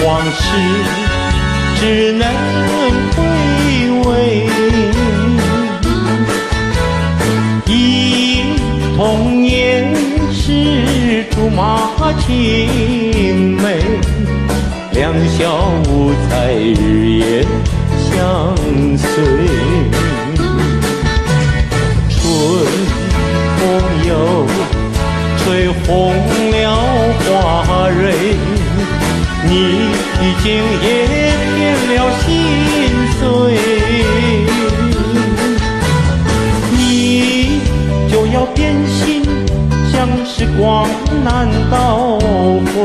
往事只能回味，忆童年时竹马青梅，两小无猜日夜相随。春风又吹红了花蕊，你已经也变了心碎，你就要变心，像时光难倒回，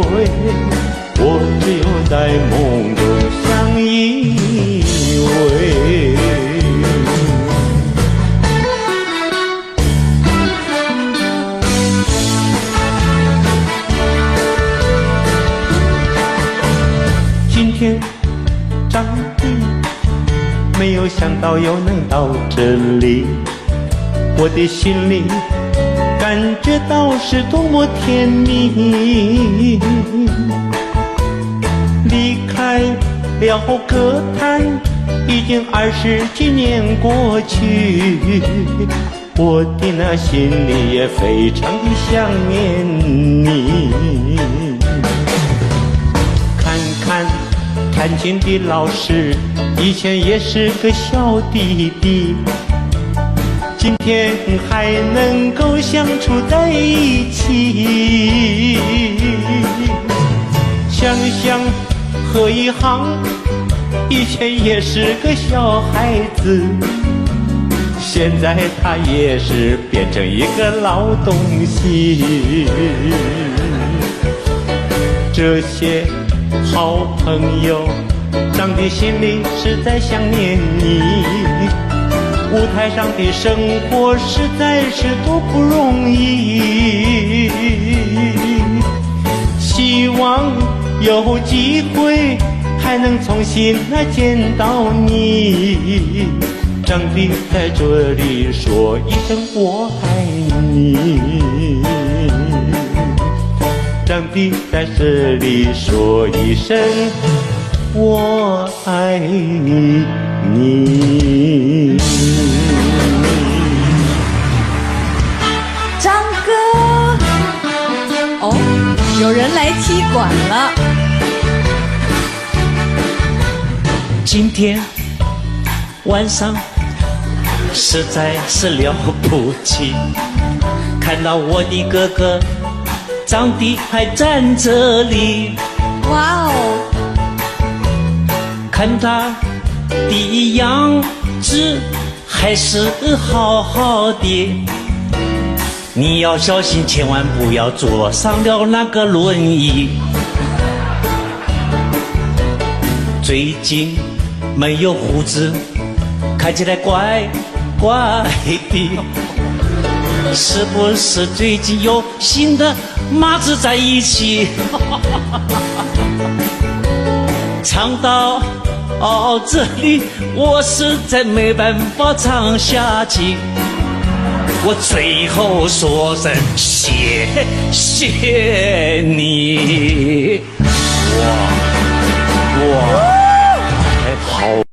我只有在梦中相依偎。今天长地，没有想到又能到这里，我的心里感觉到是多么甜蜜。离开了歌坛，已经20几年过去，我的那心里也非常的想念你。看看弹琴的老师，以前也是个小弟弟，今天还能够相处在一起。想想何以航，以前也是个小孩子，现在他也是变成一个老东西。这些好朋友，长的心里实在想念你，舞台上的生活实在是多不容易，希望有机会还能重新见到你，长地在这里说一声我爱你，长地在这里说一声我爱你。张哥，哦，有人来踢馆了。今天晚上实在是了不起，看到我的哥哥长得还站这里，哇哦！看他的样子还是好好的，你要小心，千万不要坐上了那个轮椅。最近没有胡子，看起来怪怪的，是不是最近有新的马子在一起？唱到这里，我实在没办法唱下去，我最后说声谢谢你。哇，好。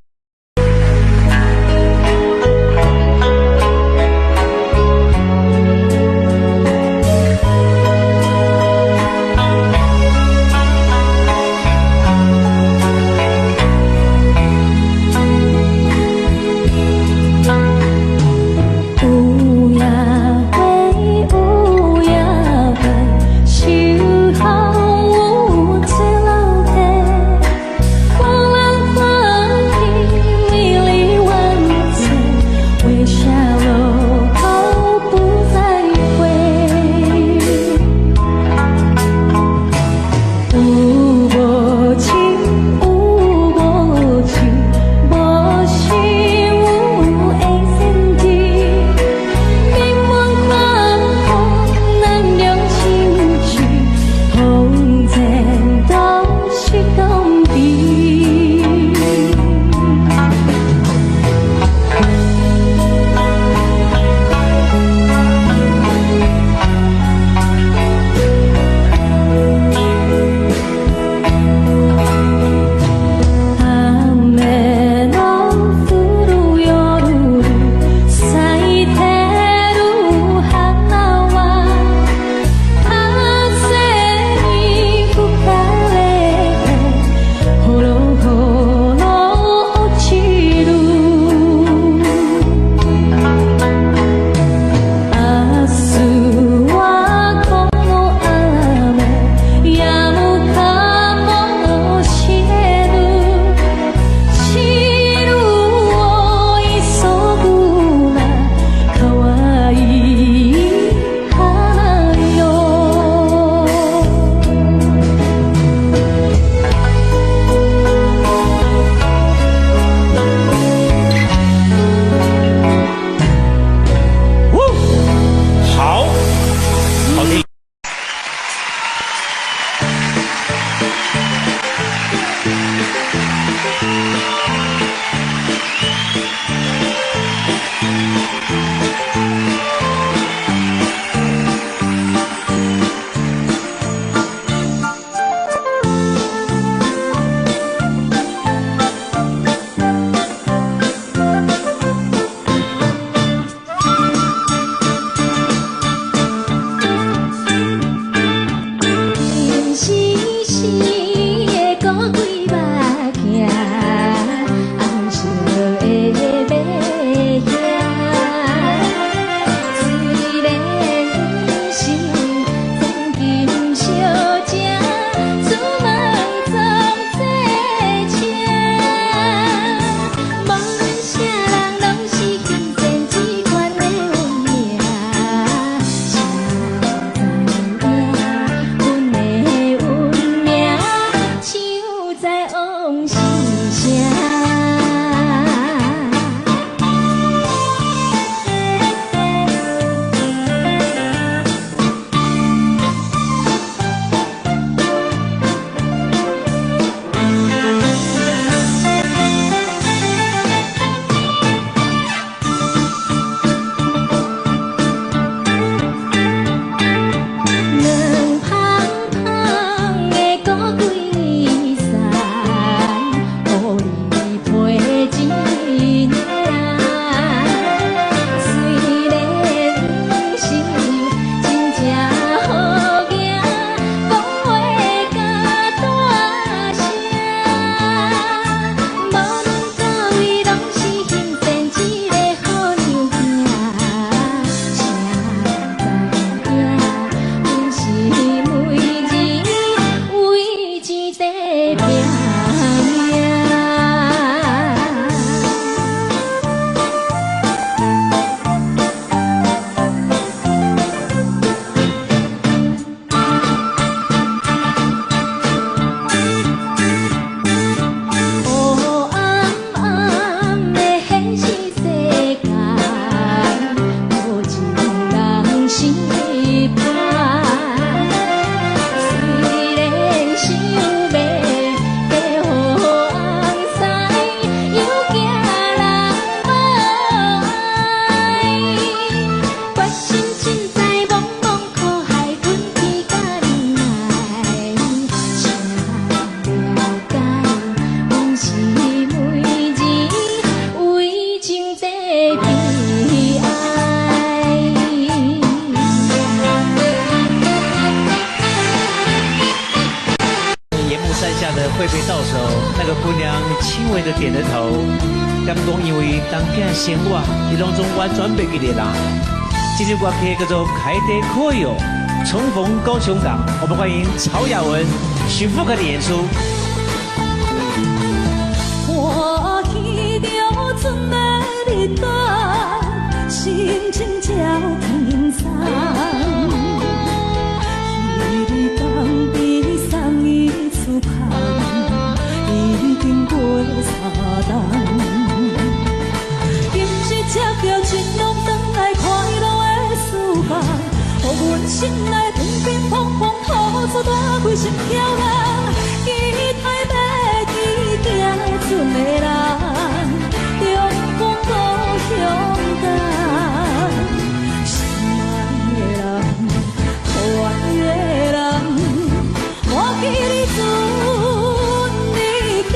山下的会被到手，那个姑娘轻微的点了头，感动因为当家生活，伊拢总完全袂记得啦。这首歌曲叫做《开得可有》，重逢高雄港，我们欢迎曹雅文、许富凯的演出。看见着春的日光，心情照天苍。彼日当边送伊出口，已经过3冬。今日接到情郎返来快乐的思梦，予阮心内乒乒乓乓吐出大几声飘浪。期待要去行船的人，重逢故乡港。心爱的人，可爱的人，我记你船日间。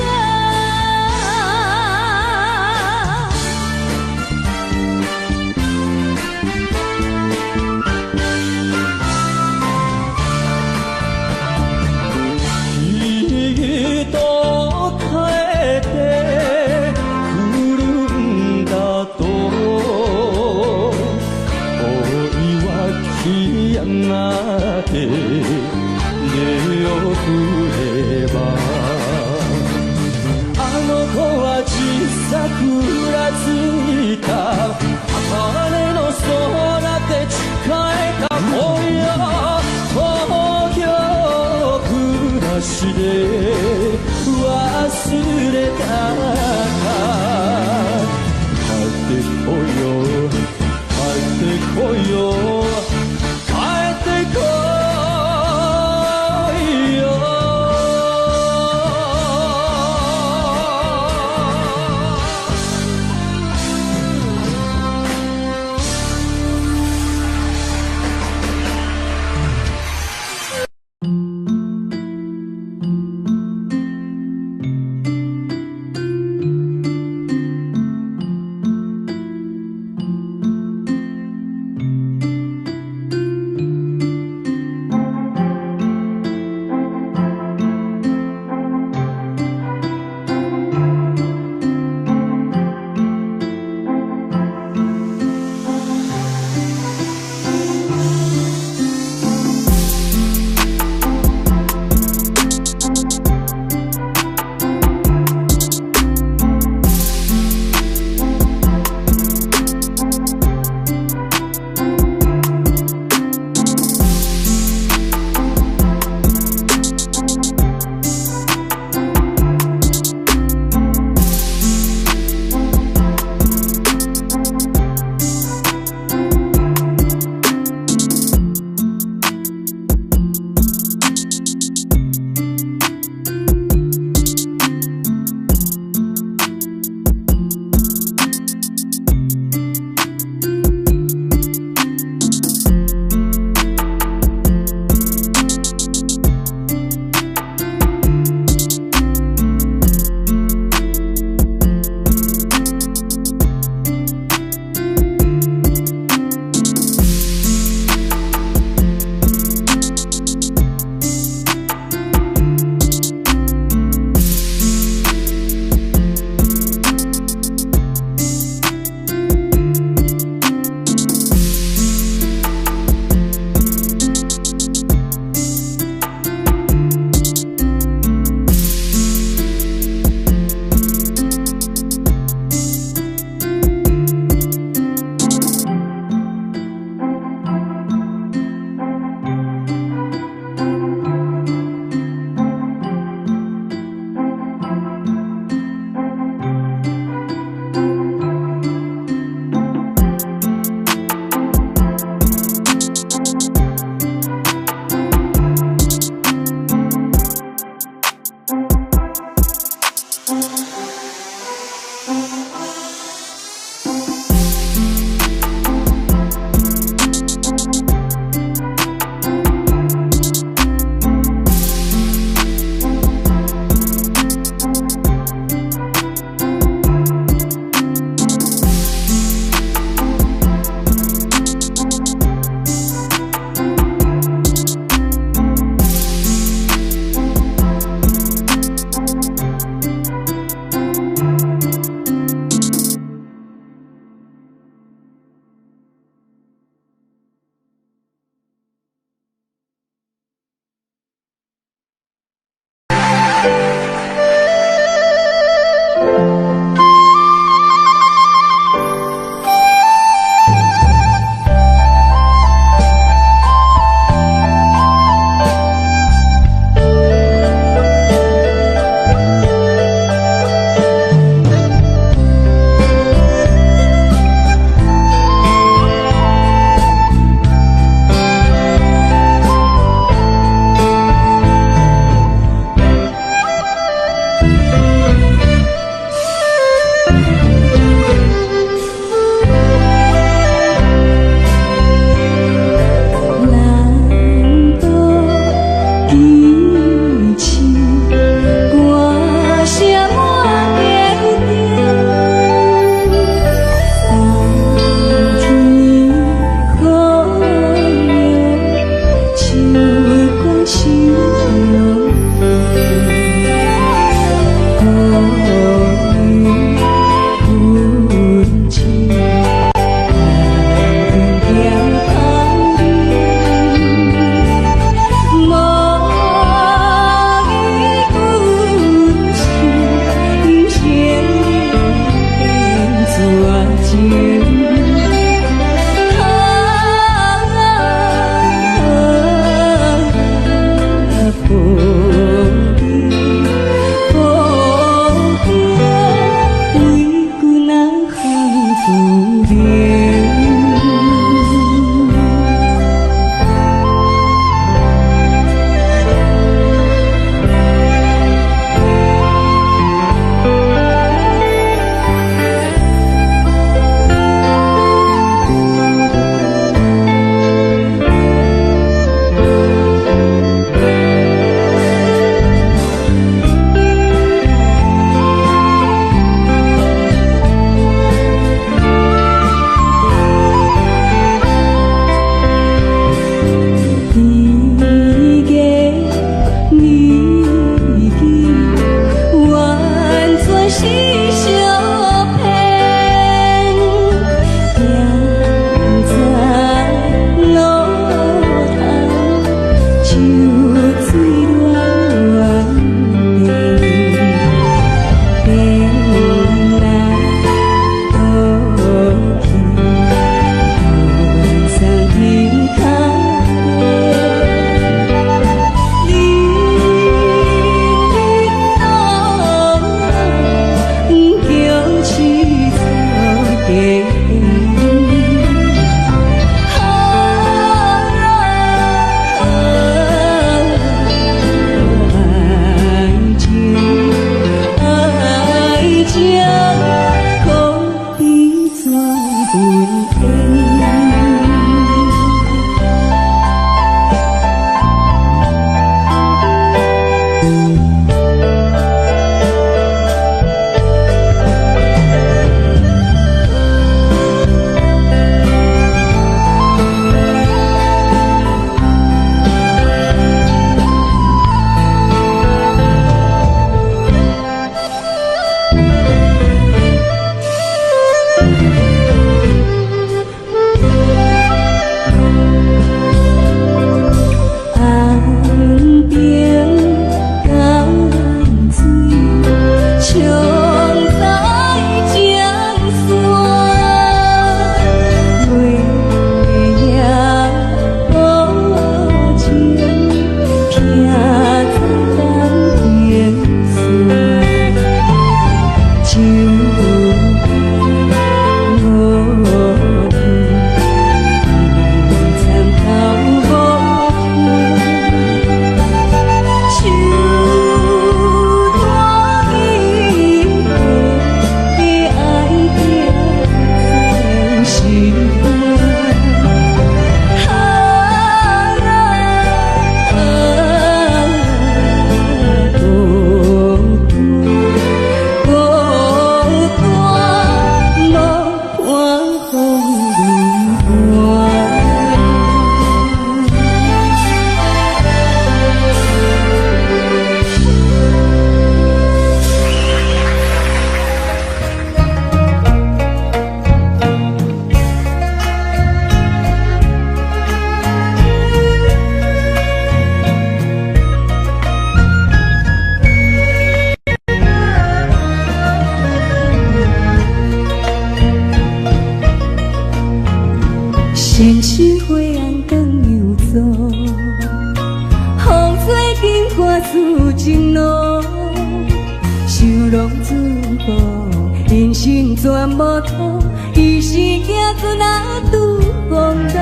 全无土，伊是行船啊拄风浪。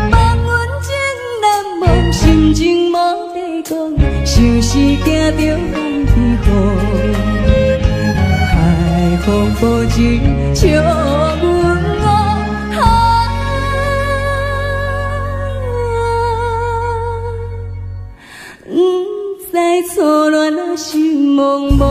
望阮情难忘，心情无地讲，想是惊着风被雨。海风无情笑阮不知错乱啊心茫茫。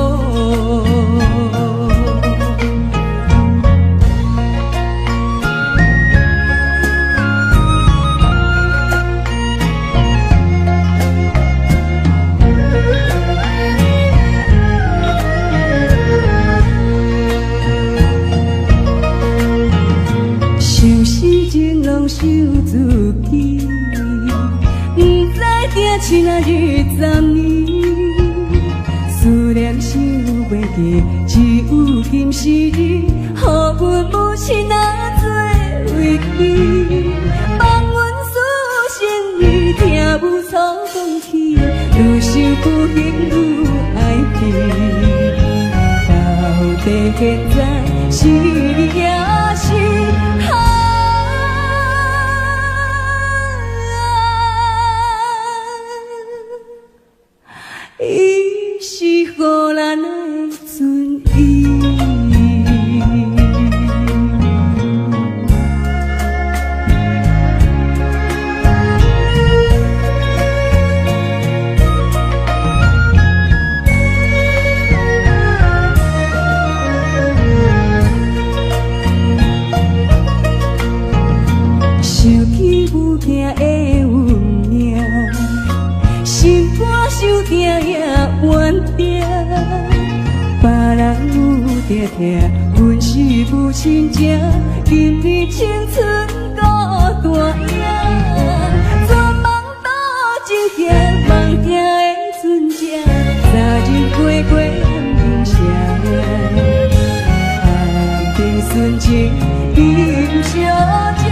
受自己，不知定亲啊20年，思念想袂记，只有今时日，予阮母亲啊做为记。望阮思心意，听母错讲起，愈想愈恨愈爱你。到底现在是也是？伊是予咱的存意。想起母亲的运命，心肝受疼也怨定，别人有定听，阮是母亲情，今日青春孤单影，全梦倒一行，梦听的船只，昨日过暗平城，暗平纯情今小姐。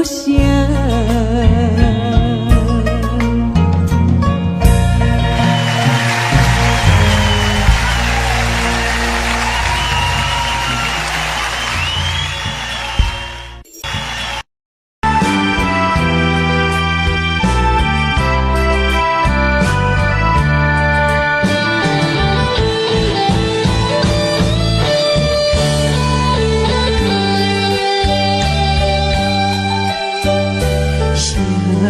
声。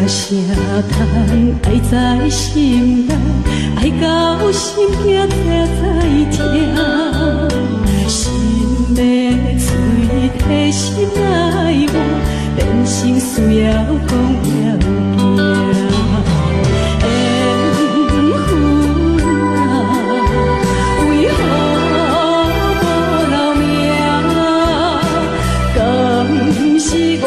声叹爱在心内，爱到心惊才痛，心要碎体心爱我，人生需要讲了行。缘分啊，为何无留名？敢是我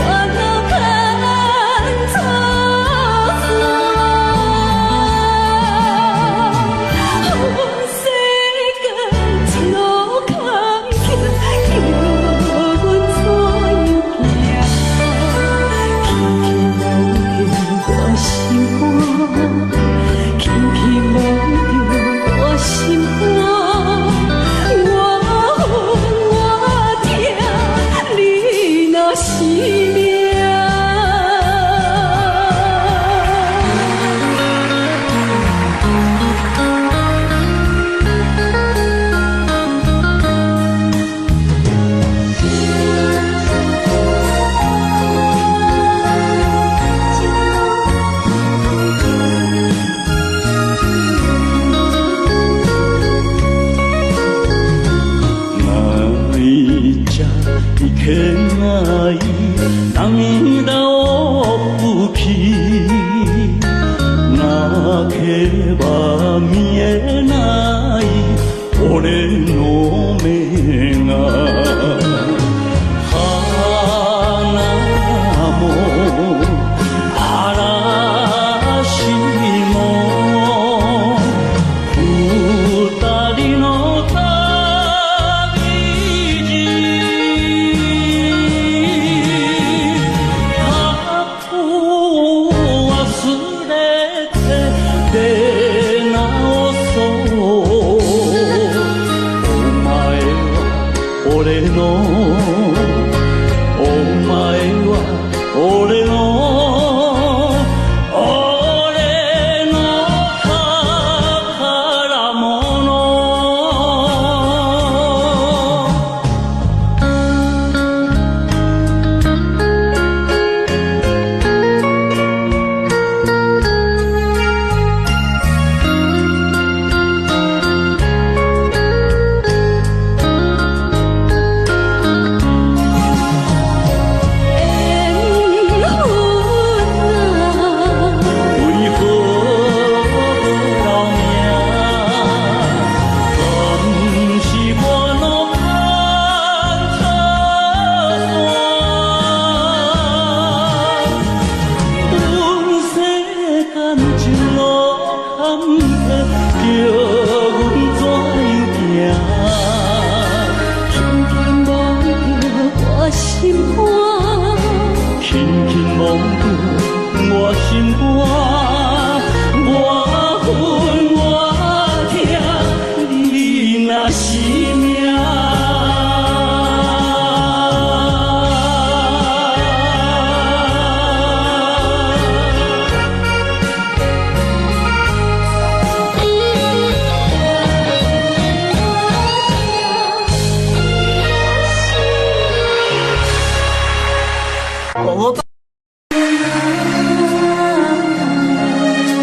老看错？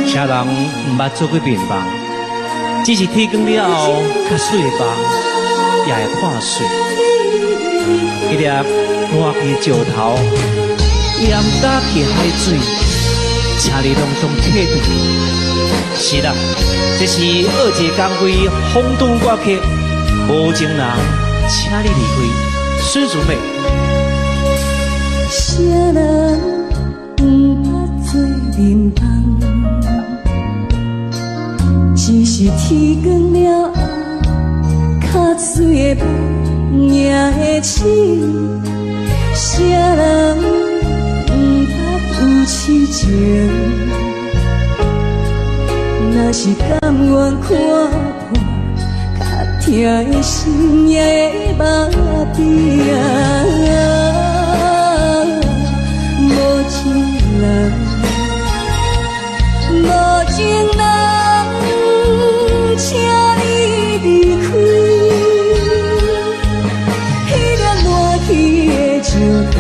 请人毋捌做过面房，只是天光了后，较水的房也会破碎。一粒换去石头，盐打去海水，请你拢总退转。是啦，这是二姐讲归风度歌曲，无情人，请你离开，孙淑美。啥人毋捌做面房？只是天光了后，较水的梦也会醒。啥人痴情，若是甘愿看破，较疼的心也会麻痹无情人，无情人，请你离开。迄粒烂去的石头。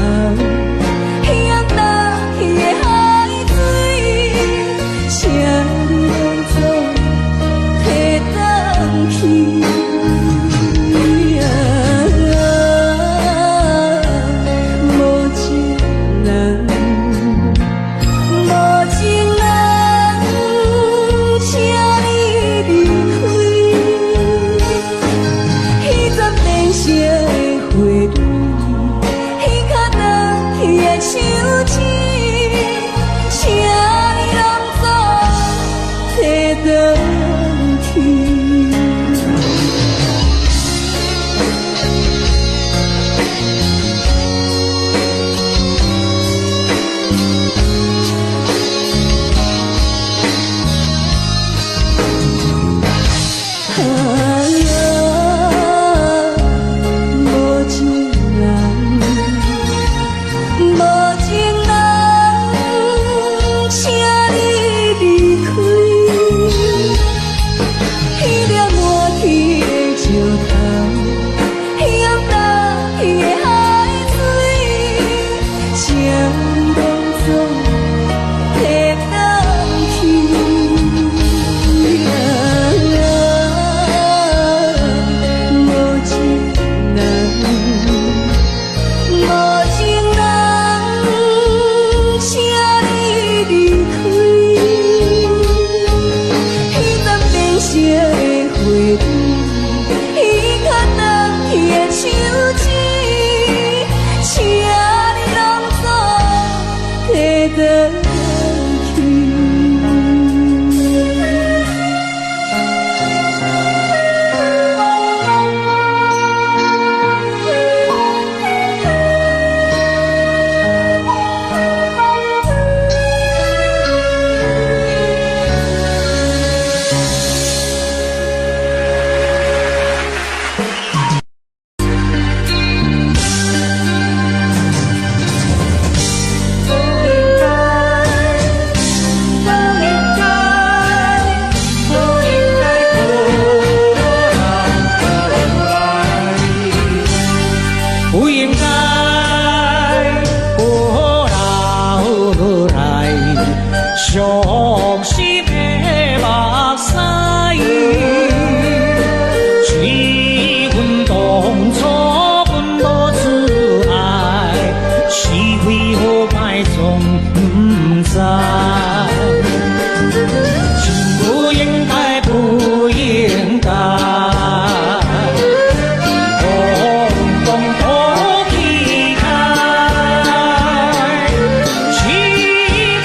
奇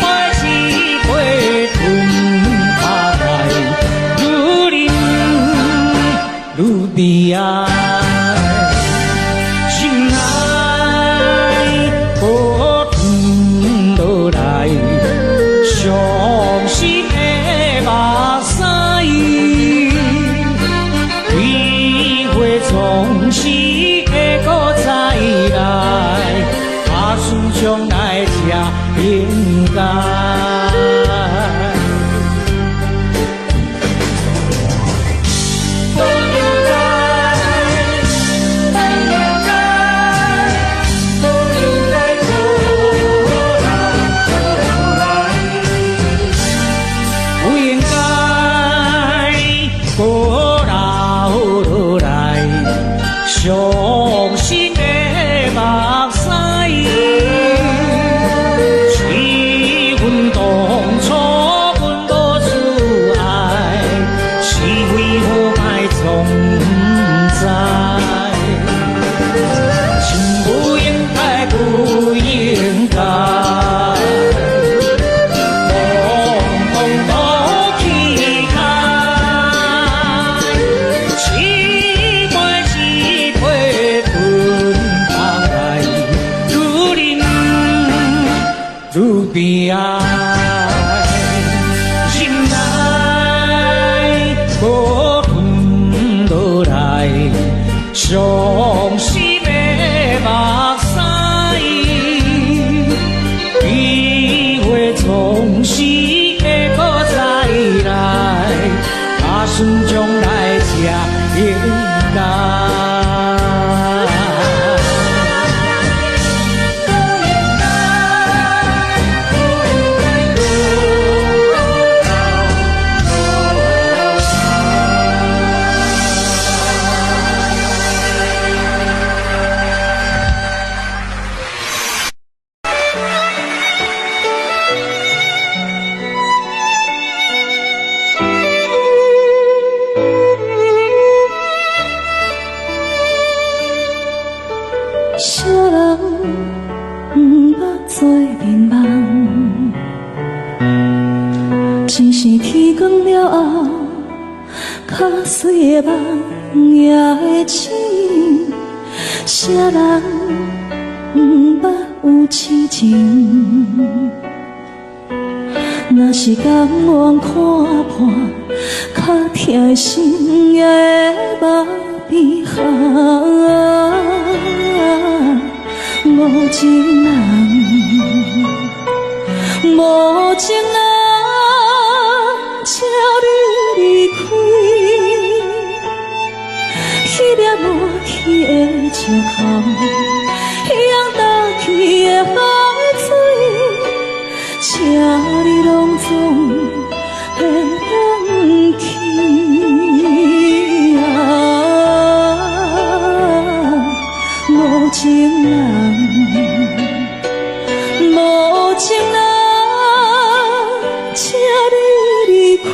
怪奇怪，会搁再来，打算将来才应该。啥人不捌做眠梦，只是天光了后，较水的梦也会醒。啥人不捌有痴情？若是甘愿看破，较疼心也会目闭合。无情人，无情人，请你离开。迄粒抹去的石头，迄样倒去的海水，请你拢总会返去啊！无情人。无情人，请你离开。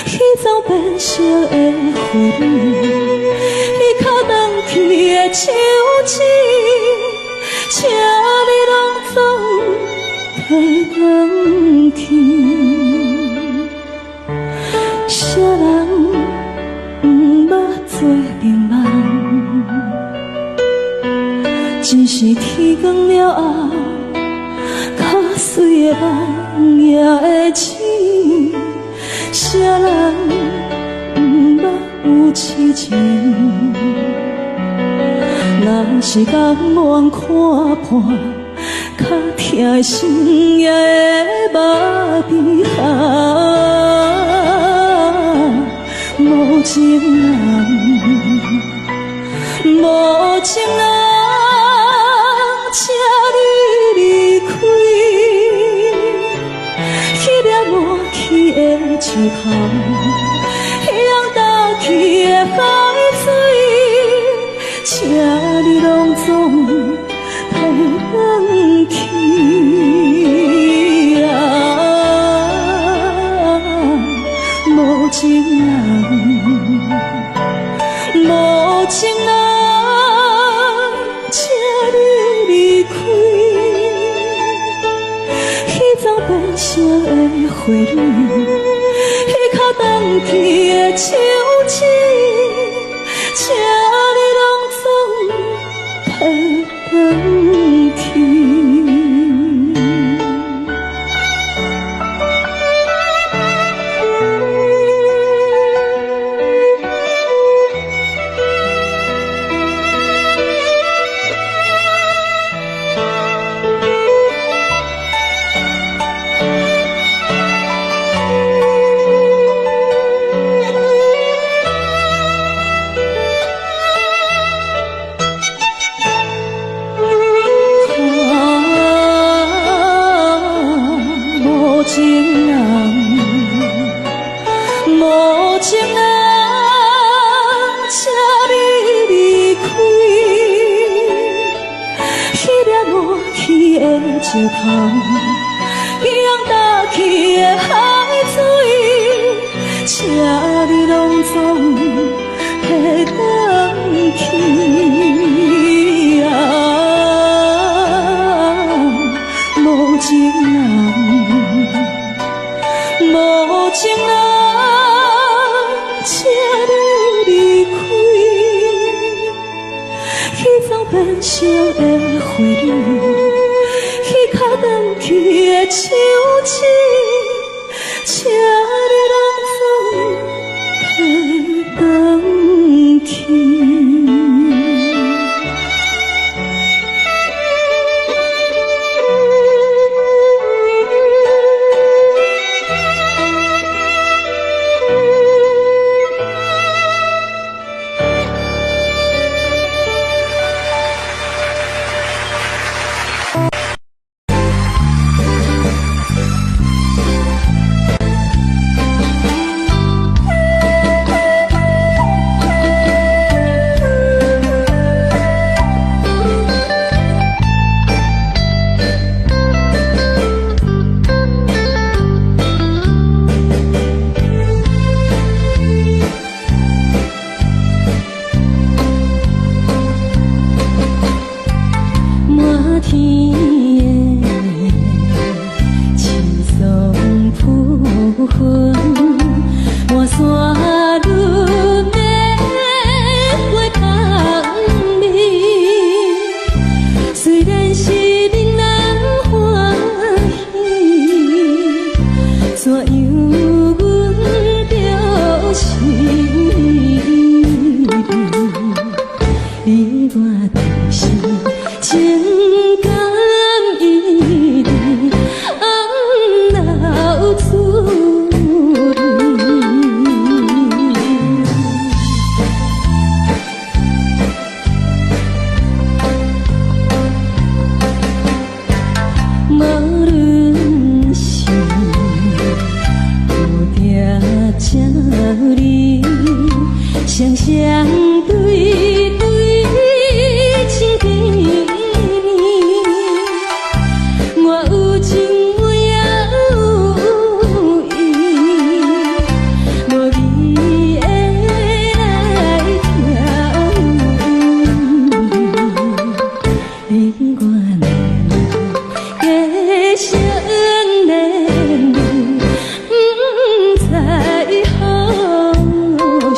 彼种变色的花蕊，彼较长去的手指，请你拢总提返去。啥人不捌做眠梦？只是天光了后，较水的梦也会醒。啥人不捌有痴情？若是甘愿看破，较疼的心也会目闭合。无情人，无情人。请你离开，迄粒抹去的石头，迄样倒去的海水，请你拢总会返去啊！无情人，无情人。请你离开，彼种变色的花蕊，彼较长去的手指，请你拢总提返去。石头，一样打起的海水，请你拢总会返去啊！无情人，无情人，请你离开，彼种变色的花蕊。较长去的手指，请你拢总提返去。怎样阮着是你我就是情感一定红流出无论是有定这里，双双对对情几年，我有情我也有意，无你会来疼你我俩加成连理，不知何时。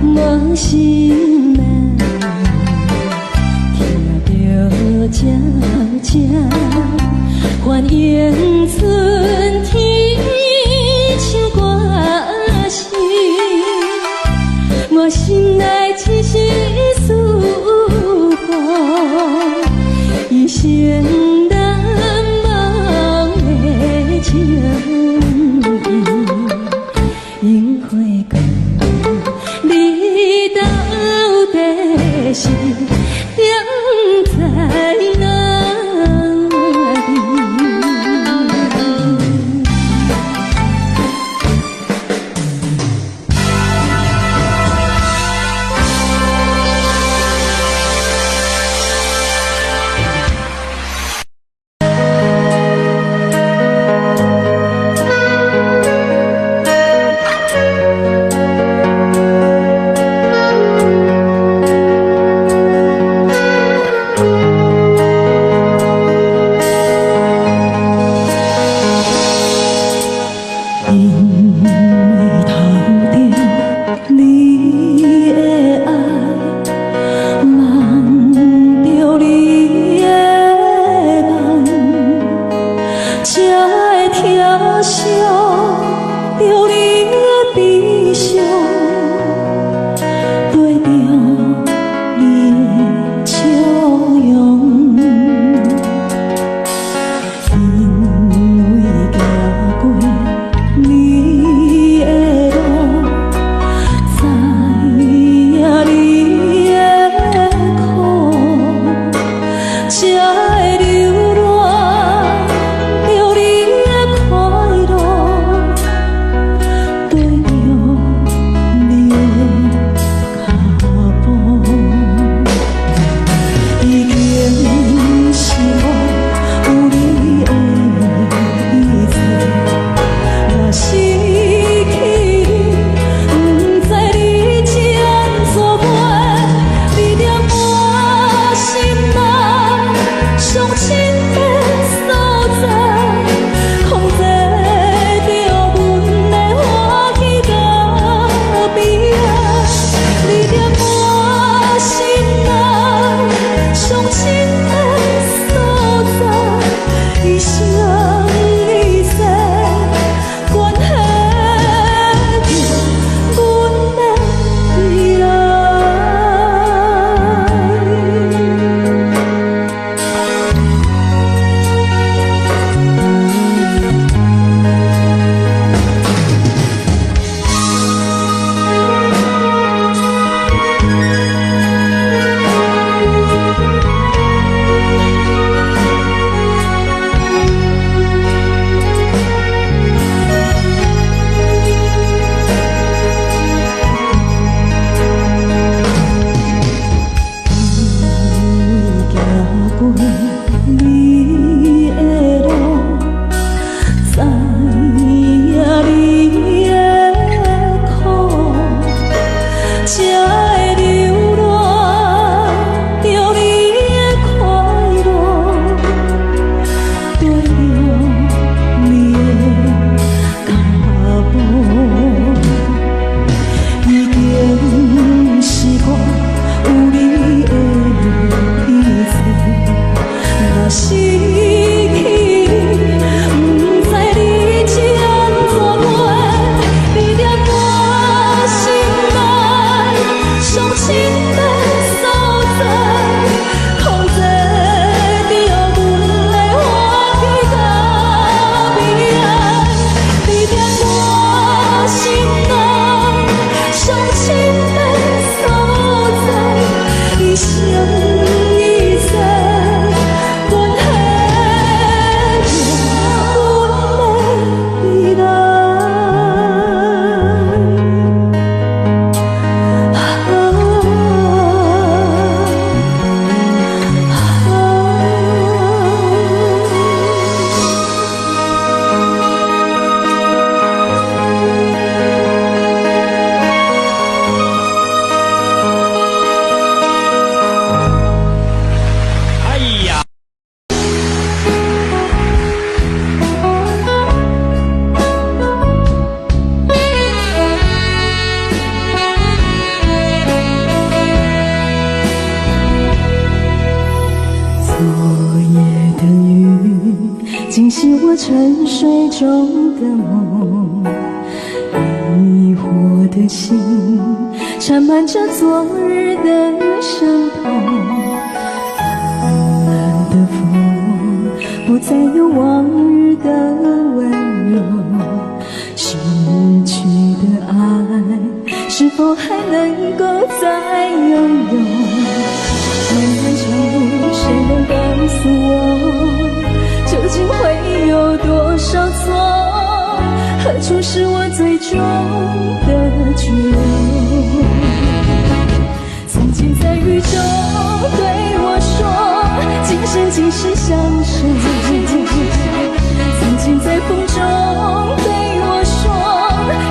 无心难，听着这这欢迎春天唱歌声，我心内只是思念，一生难忘的情谊，樱花光。你到底是踮在哪里？因为偷着你的爱，梦着你的梦，才会疼惜着你的悲伤，对着你的笑容。因为行过你的路，知影你的苦，才会流恋着你的快乐。惊醒我沉睡中的梦，疑惑的心缠满着昨日的伤痛。蓝的风不再有往日的温柔，失去的爱是否还能够再拥有？漫漫长路，谁能告诉我，究竟会有多少错？何处是我最终的居留？曾经在雨中对我说，今生今世相守。曾经在风中对我说，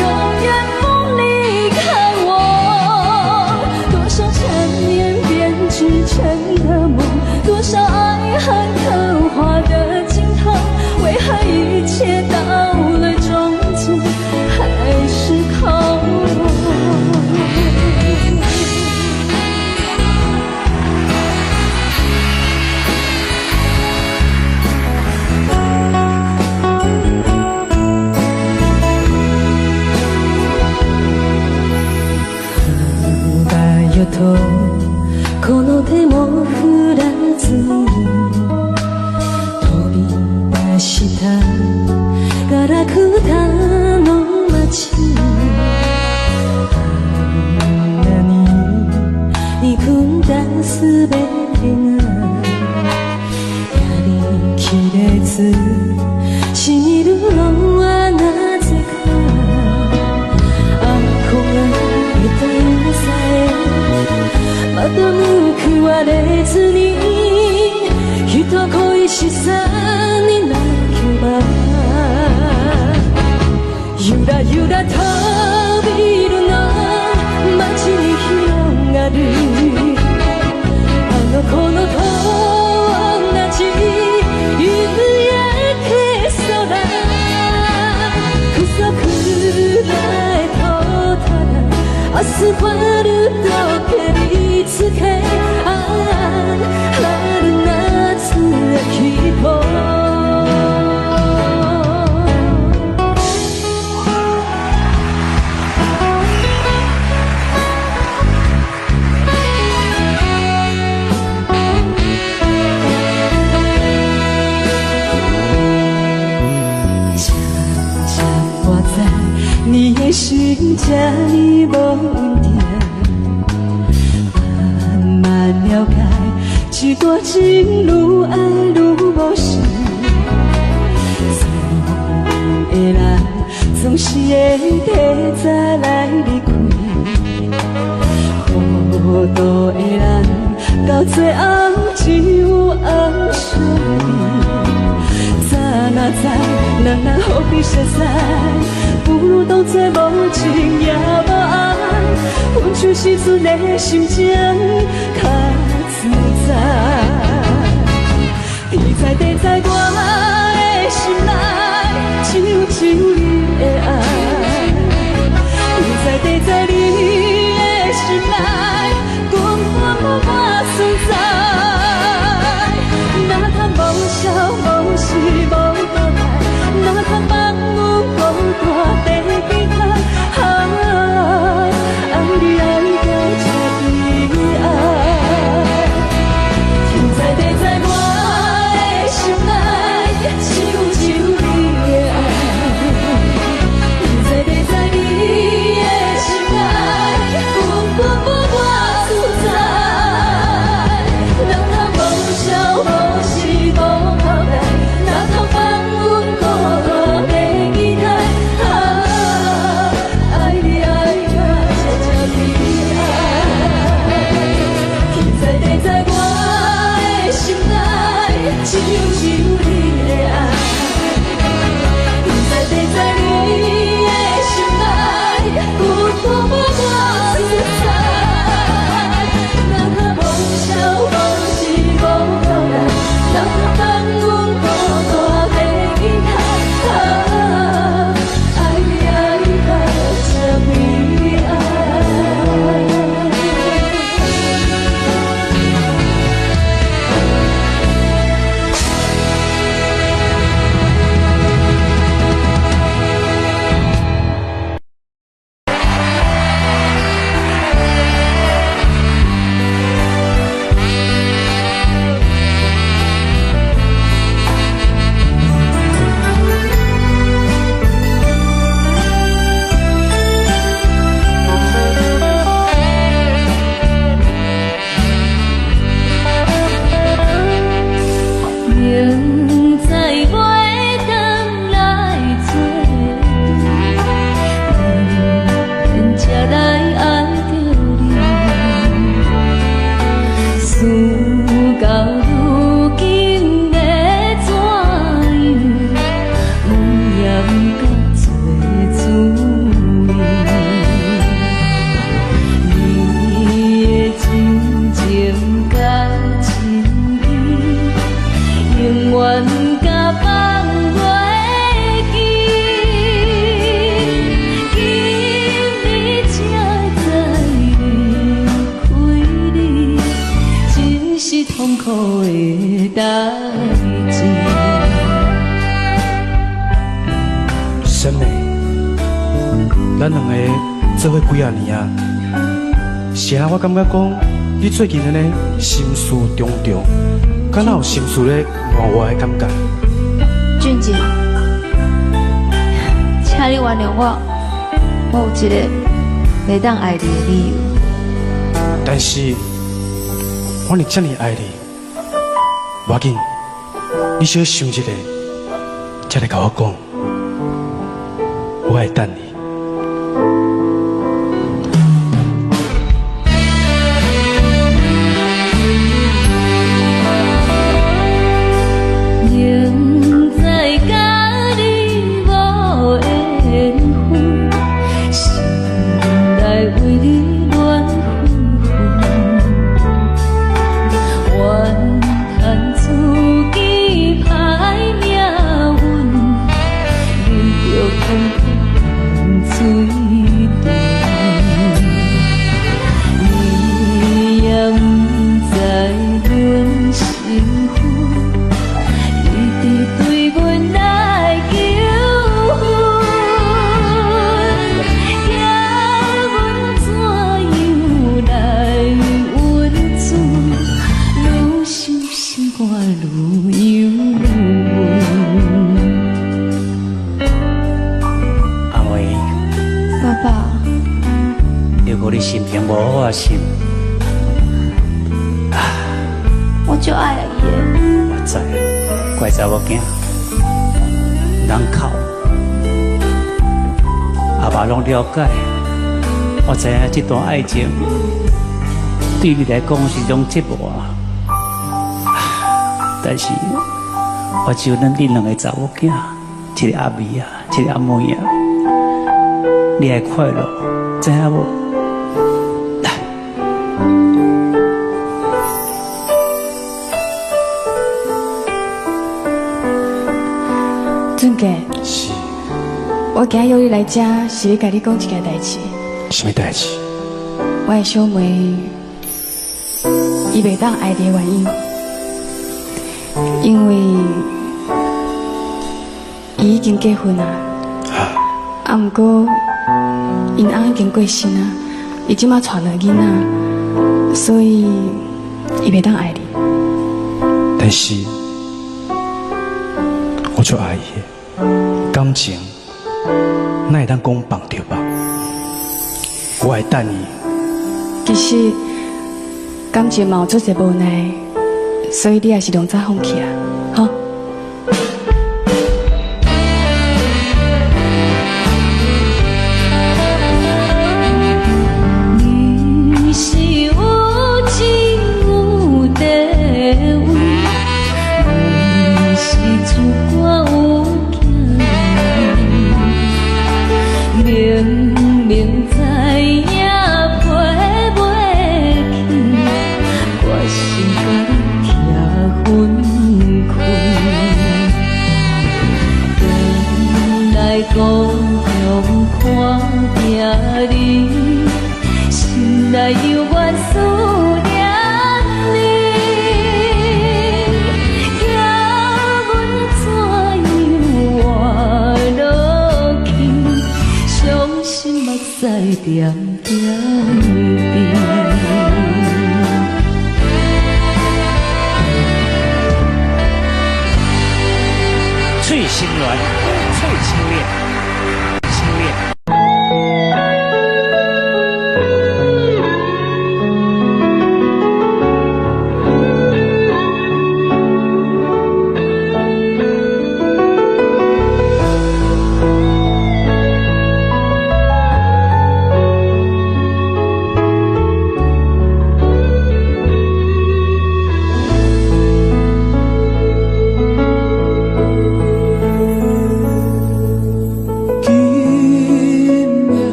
永远不离开我。多少缠绵编织成的梦，多少爱恨刻画的镜头，为何一切到了终结还是靠我？この手も振らずに飛び出したガラクタの街に、あんなに憎んだすべてがやりきれずしみるのはなぜか。憧れた夢さえまた報われずに、人恋しさに泣けばゆらゆら飛びるの街に広がるあの頃と同じ夕焼け空、くそくらえとただアスファルト蹴りつけ、春夏秋冬你也寻家里梦点，慢慢了解，去过情路爱路无事。总的人总是会提早来离开，孤独的人到最后只有红水。早哪知人人何必相识？不如当作无情也无爱，分手时阵的心情较自在。你知地知我的心内只有你的爱，你知地知你的心内根本无我存在。哪通无笑无事无倒来，哪通放阮孤单地其他，爱你爱到彻底爱。天知地知我的心内代志。沈妹，咱两个做伙几啊年啊，是啊，我感觉讲你最近安尼心事重重，敢若有心事咧换我的感觉。俊杰，请你原谅我，我有一个袂当爱你的理由。但是，我是这么爱你，无要紧，你小想一下，才来甲我讲，我会等你。仍在甲你无缘分，心内为你乱纷纷，怨叹自己歹命运，忍着痛苦水长。你也不知阮幸福。对阮来求婚，叫阮怎样来温存？愈想心肝愈忧闷。阿妹，爸爸，如果你心情无好啊心，我就爱伊的。我知，怪查某囝，人哭，阿爸拢了解。我知影这段爱情对你来讲是种折磨，但是我只有咱恁两个查某囝，一个阿妹啊，一个阿妹啊，你会快乐，知影无？俊杰，是，我今日约你来这，是要甲你讲一件代志。什么代志？我的小妹，伊袂当爱你的原因，因为伊已经结婚了，啊，毋过因翁已经过身啊，伊即马带了囡仔，所以伊袂当爱你。但是，我就爱伊的感情，哪会当讲放就放？我会等伊。其实感情嘛有做些无奈，所以你也是两早放弃啊，吼。你是有情有地位，阮是主管有囝，明明知影陪袂去，我心甲你拆分开。原来公中看定你，心内犹原思念你，叫阮怎样活落去？伤心目屎点点滴。翠心软，翠清恋，清恋。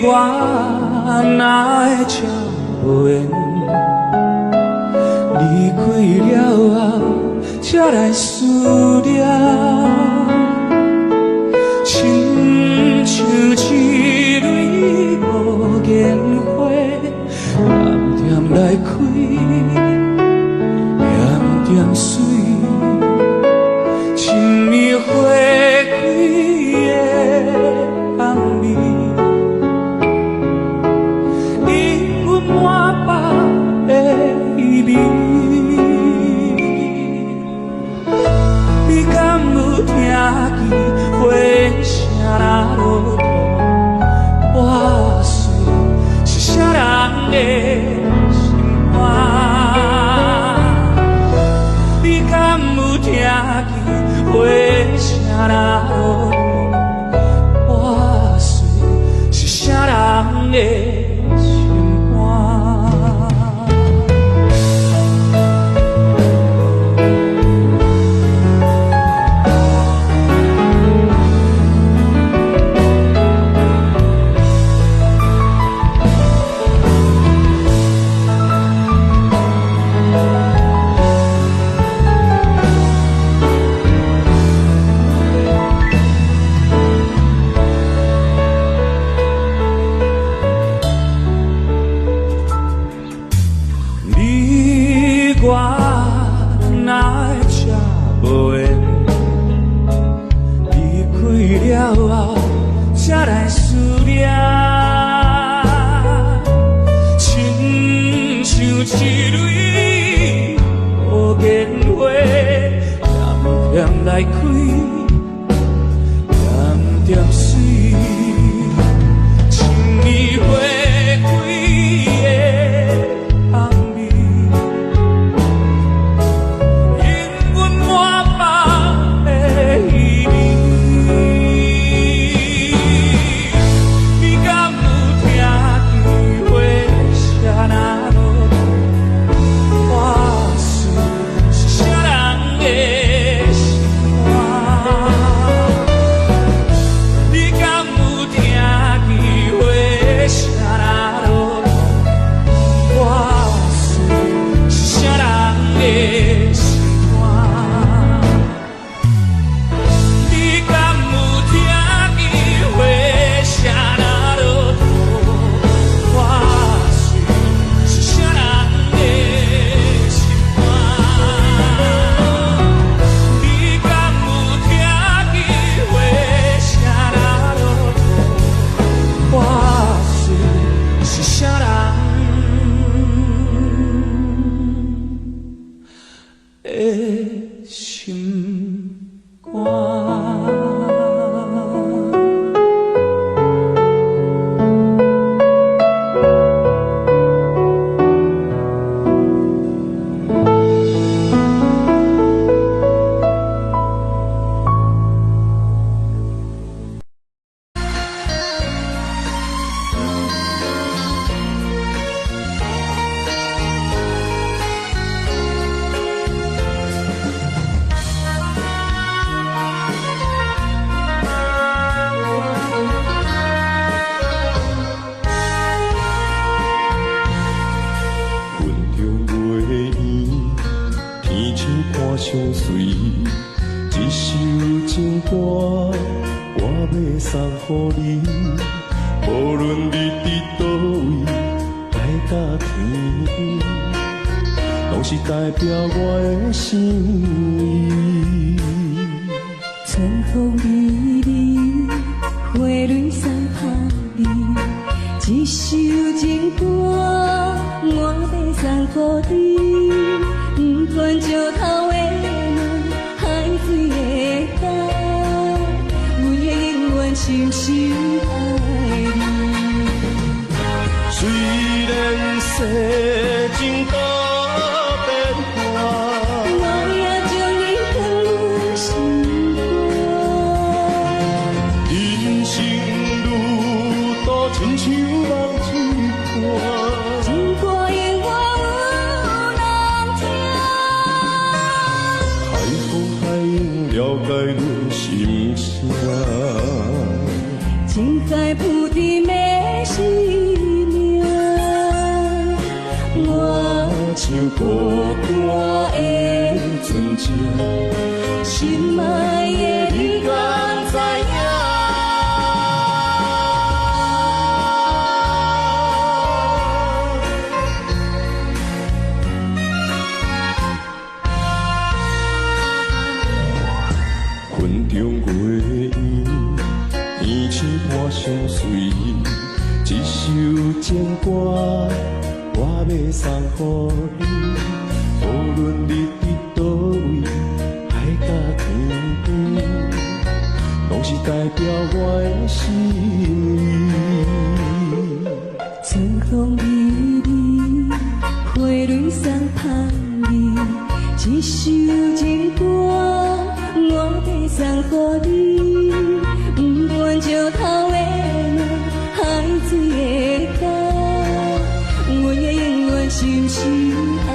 我哪会这无缘？离开了后，才来思念，亲像一蕊无言花，淡淡来开，点点水，一暝花开的红暝。你敢有听见花声若落雨？我虽是啥人的心肝？你敢有听见花声若落雨？我虽是啥人的？我哪会这无缘？离开了后，才来思念，亲像一蕊无言花，点点来开，点点水，一暝花开的红暝。相随，一首情歌，我要送予你。无论你伫倒位，来甲天，拢是代表我的心意。春风微微，花蕊散香味，一首情歌，我要送予你。不管石头的门，海水的干，阮会永远深深爱你。虽然世情多变化，我也将你放入心肝。人生路途亲像梦一段，情歌永远有人听。海风海涌了解阮心声，情海浮沉。像孤单的船只，心爱的你敢知影？云中月圆，天星半相随，一首情歌。我要送予你，无论你伫倒位，海角天边，拢是代表我的心意。春风微微，花蕊送香味，一首情歌，我要送予你。不管石头的路，海水的干。我也永远深深爱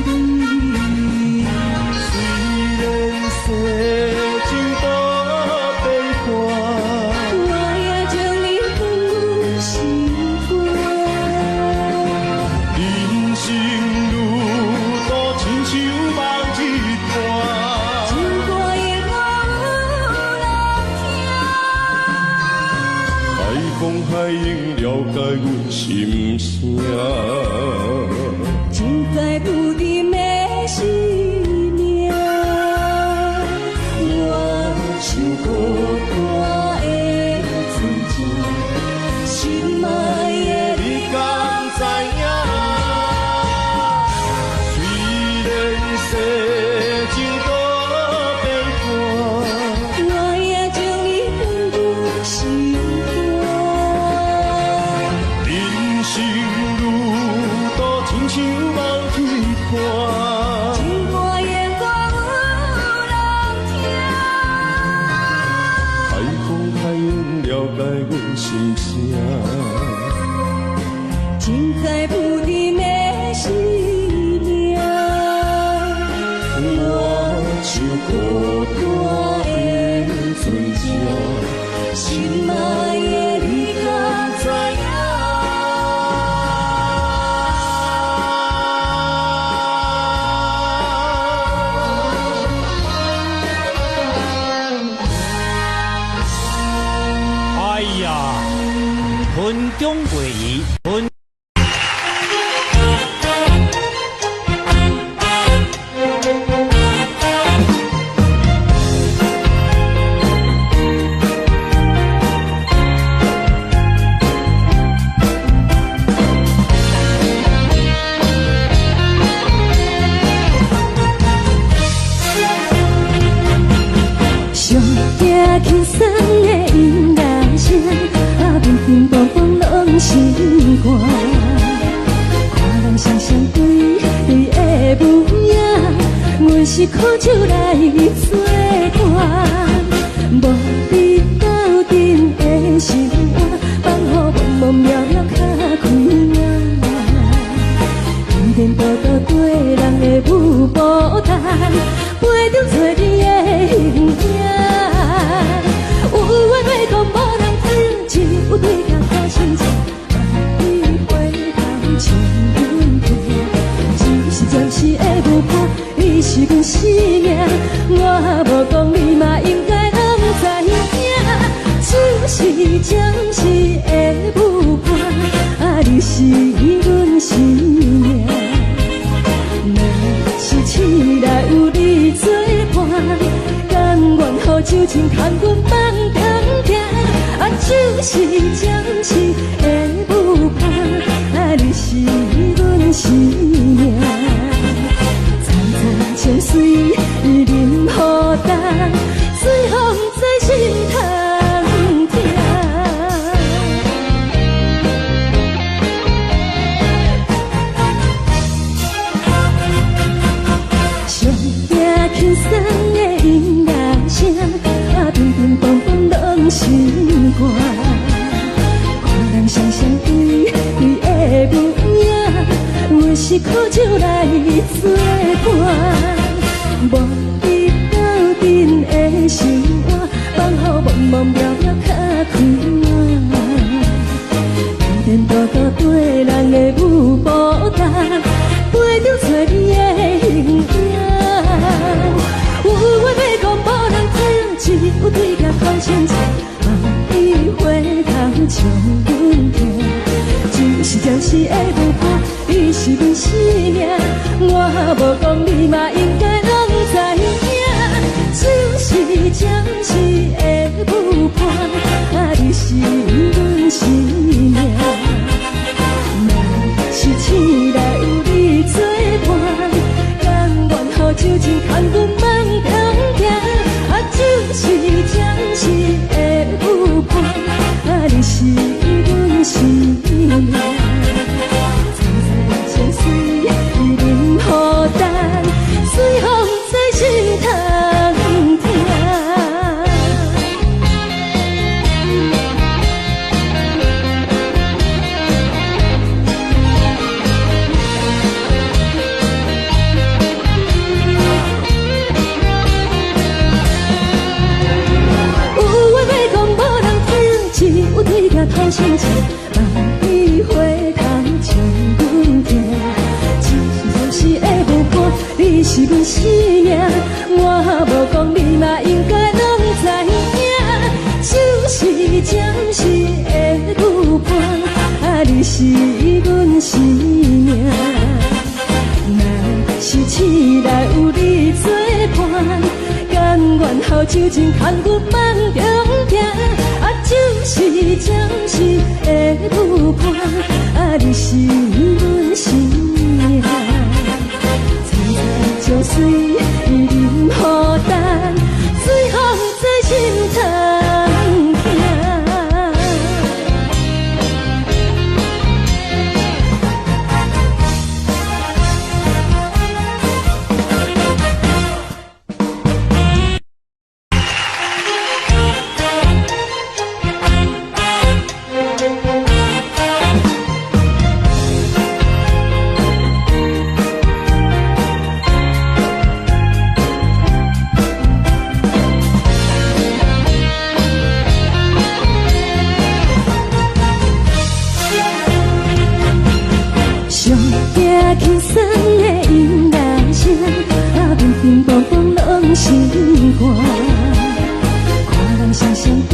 你。虽然世情多悲欢，我也将你放入心肝。人生路途亲像梦一段，情歌也我有人听。海风海涌了解阮心声。情在不停的生命，我像孤单的船只，心爱的你敢知影？虽然世情多悲欢，我也将你放入心肝。人生路途亲像梦一段，情歌也我有人听。海风海涌了解阮心声。情在不停的生命，我像孤单的船只，心爱的你敢知影？哎呀，云中月圆，云。上惊轻松的音乐声，乒乒乓乓拢心肝。看人双双对对的模样，阮是苦酒来作伴。无你斗阵的生活，放予茫茫渺渺较开眼。颠颠倒倒对人的舞步弹，陪着做你的形影。有缘会讲无人知，只有对人假心情。万里回头情阮陪，只是暂时的舞伴，你是阮生命。我无讲你嘛应该拢知影，只是暂时的舞伴，你是阮生命。若是醒来有你作伴，甘愿予酒精牵阮放空行，就是暂时的舞伴，你是阮生命。层层情水任何重，随风在心通听。上惊轻松的音乐声，乒乒乓乓拢心肝。看人双双对对的模样，阮是苦酒来作伴。无你斗阵的生活，放予茫茫渺渺较开眼。颠颠倒倒对人的舞步弹，陪着会有伴，你是阮生命。我无讲你嘛应该拢知影，就是暂时会有伴，你是阮生命。若是醒来有你作伴，甘愿予酒精牵阮梦中行，就是暂时会有伴，你是阮生命。情水已淋雨淡，随风在心头听。有话要讲无人听，只有对甲土生情，万里花香将阮听。你是阮生命，我无讲你嘛应该拢知影，就是暂时会有伴，你是阮生命。若是醒来有你作伴，甘愿予酒精牵阮梦中行，就是暂时会有伴，你是阮生命。情水已淋雨淡，随风在心头听。轻松的音乐声，乒乒乓乓拢心肝。看人双双对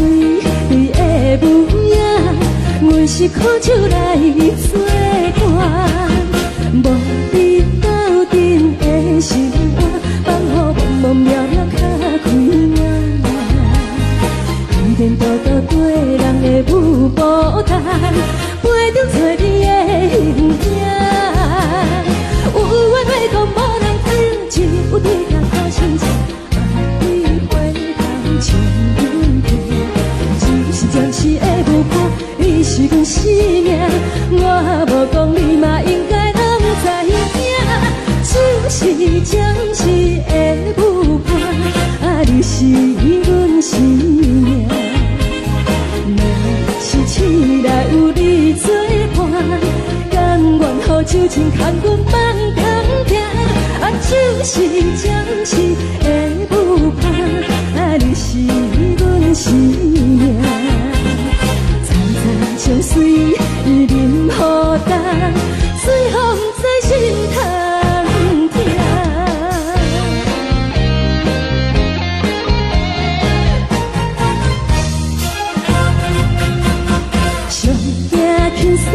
对的模样，阮是苦酒来作伴。无你斗阵的心肝，放予茫茫渺渺较开眼。一连倒倒对人的舞步弹，陪着做你的形影。有话要讲无人听，只有对甲土生情，万里花香将阮听。就是暂时会有伴，你是阮生命。我无讲你嘛应该拢知影，就是暂时会有伴，你是阮生命。若是醒来有你作伴，甘愿予酒精牵阮梦中行，就是暂时会有伴，你是阮生命。残残情水已淋雨淡，随风在心头听。上惊轻松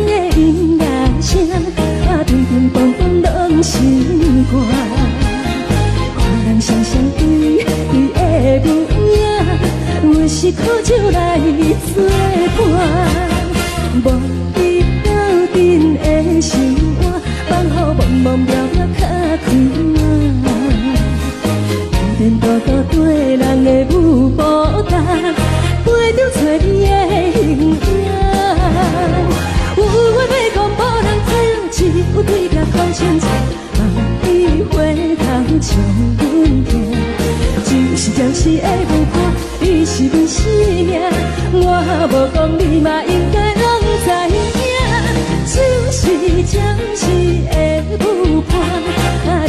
的音乐声，乒乒乓乓拢心肝。看人双双对对的模样，阮是苦酒来作伴。无你斗阵的心肝，放予茫茫渺渺较开眼。一连倒倒对人的舞步弹，陪着做你的形影。有话要讲无人听，只有对甲土生情，万里花香将阮听。就是暂时会有伴，你是阮生命。我无讲你嘛应该拢知影，就是暂时会有伴，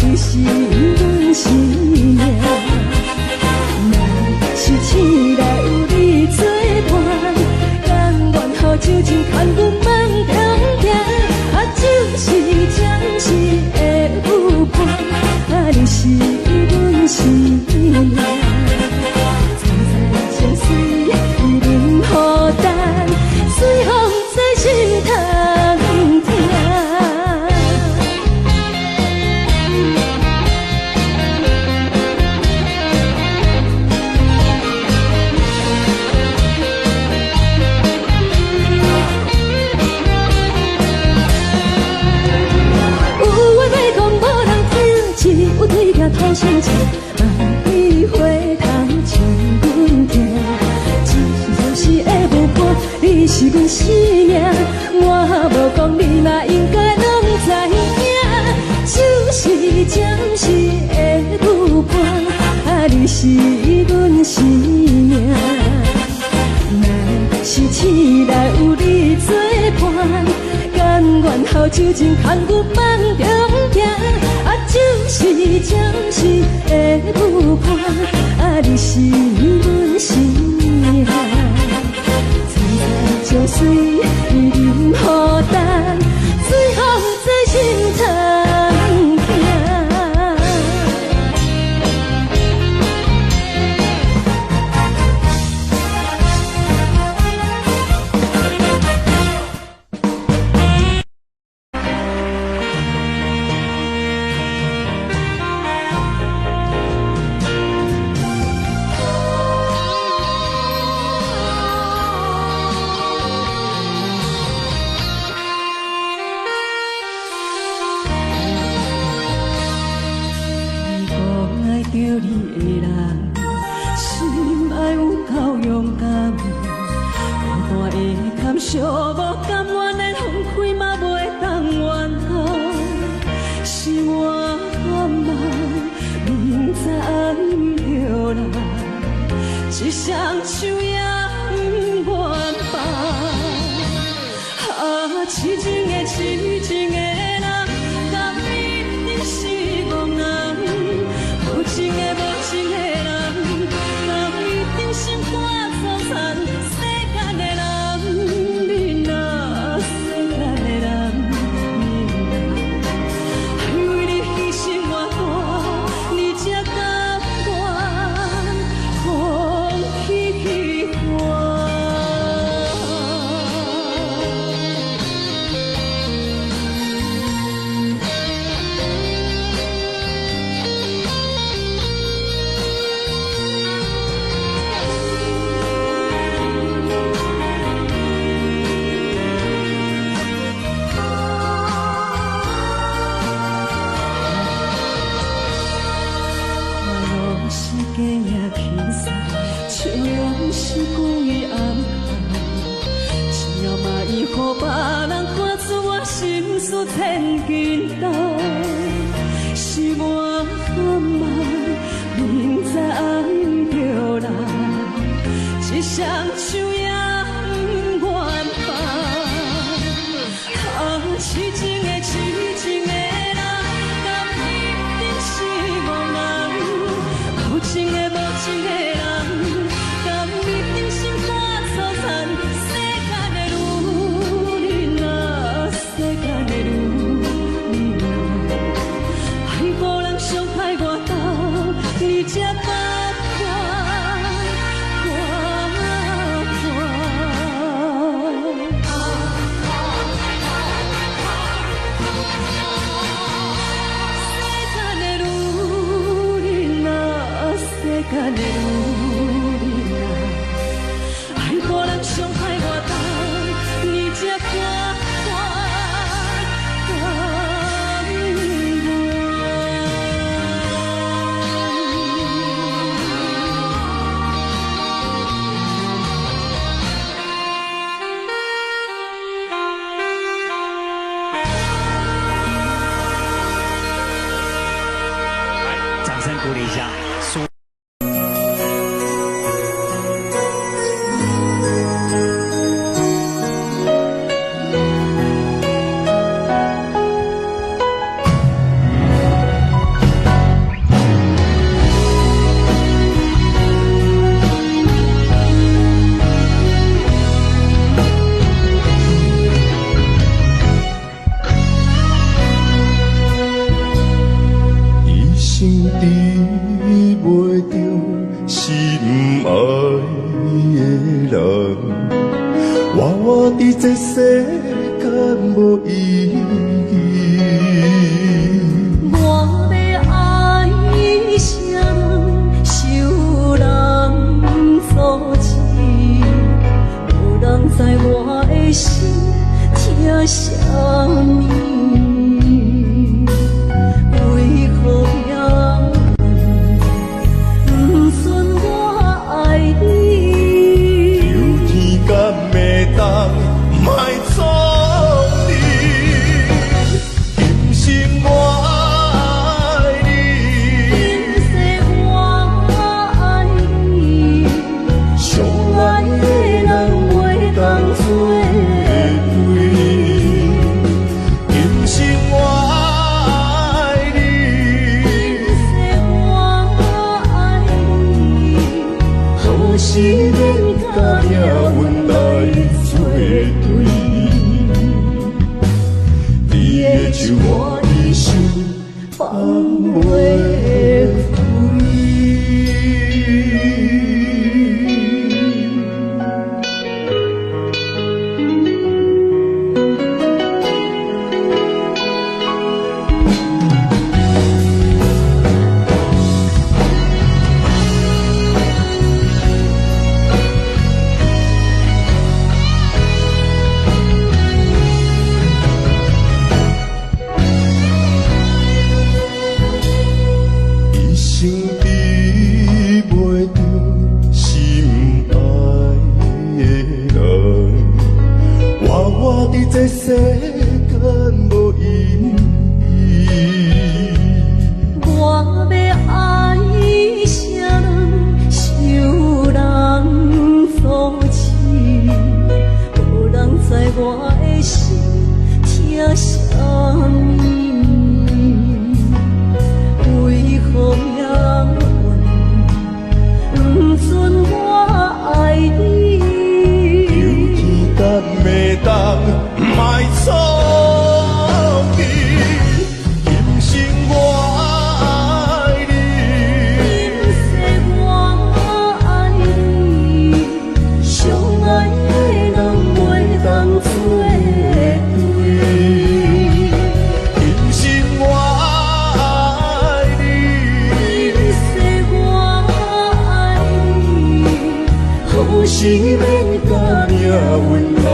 你是阮生命。若是醒来有你作伴，甘愿予酒精牵阮梦中行，就是暂时会有伴，你是阮生命。残残情水已淋雨淡，随风在心头听。的心情，万里花香将阮听。一时会无伴，你是阮生命，我无讲你嘛应该拢知影，就是暂时的舞伴，你是阮生命。若是醒来有你作伴，甘愿后手前牵阮梦中行，就是暂时的舞伴，你是阮生命。情水任雨等，随风在心头行。寂无甘愿，连分开嘛袂当怨恨，是我茫，明知暗着人，一双手也不愿放。痴情的痴情的人，甘一定是憨人；无情的无情的人，甘一定心肝粗残。世间的人。千斤重，是我茫茫，明知爱着人，一双手也不愿放。痴情的痴情的人，甘一定是憨人；无情的无情的人，甘一定心肝粗残。世间的女人啊，世间的女人。伤害我到你才把世间的女人啊，世间的女人啊，爱无人伤害我到你才把。鼓励一下。这世间无意义，我要爱谁，受人阻止，无人知我的心疼啥物，为何要是我的心放袂开。这世间无意义，我要爱谁人，受人所欺，无人知我的心疼啥物，为何命运不准我爱你？有天敢袂当。卖错去，今生我爱你，今世我爱你，相爱的人袂当做对。今生我爱你，今世我爱你，好是免甲命运来。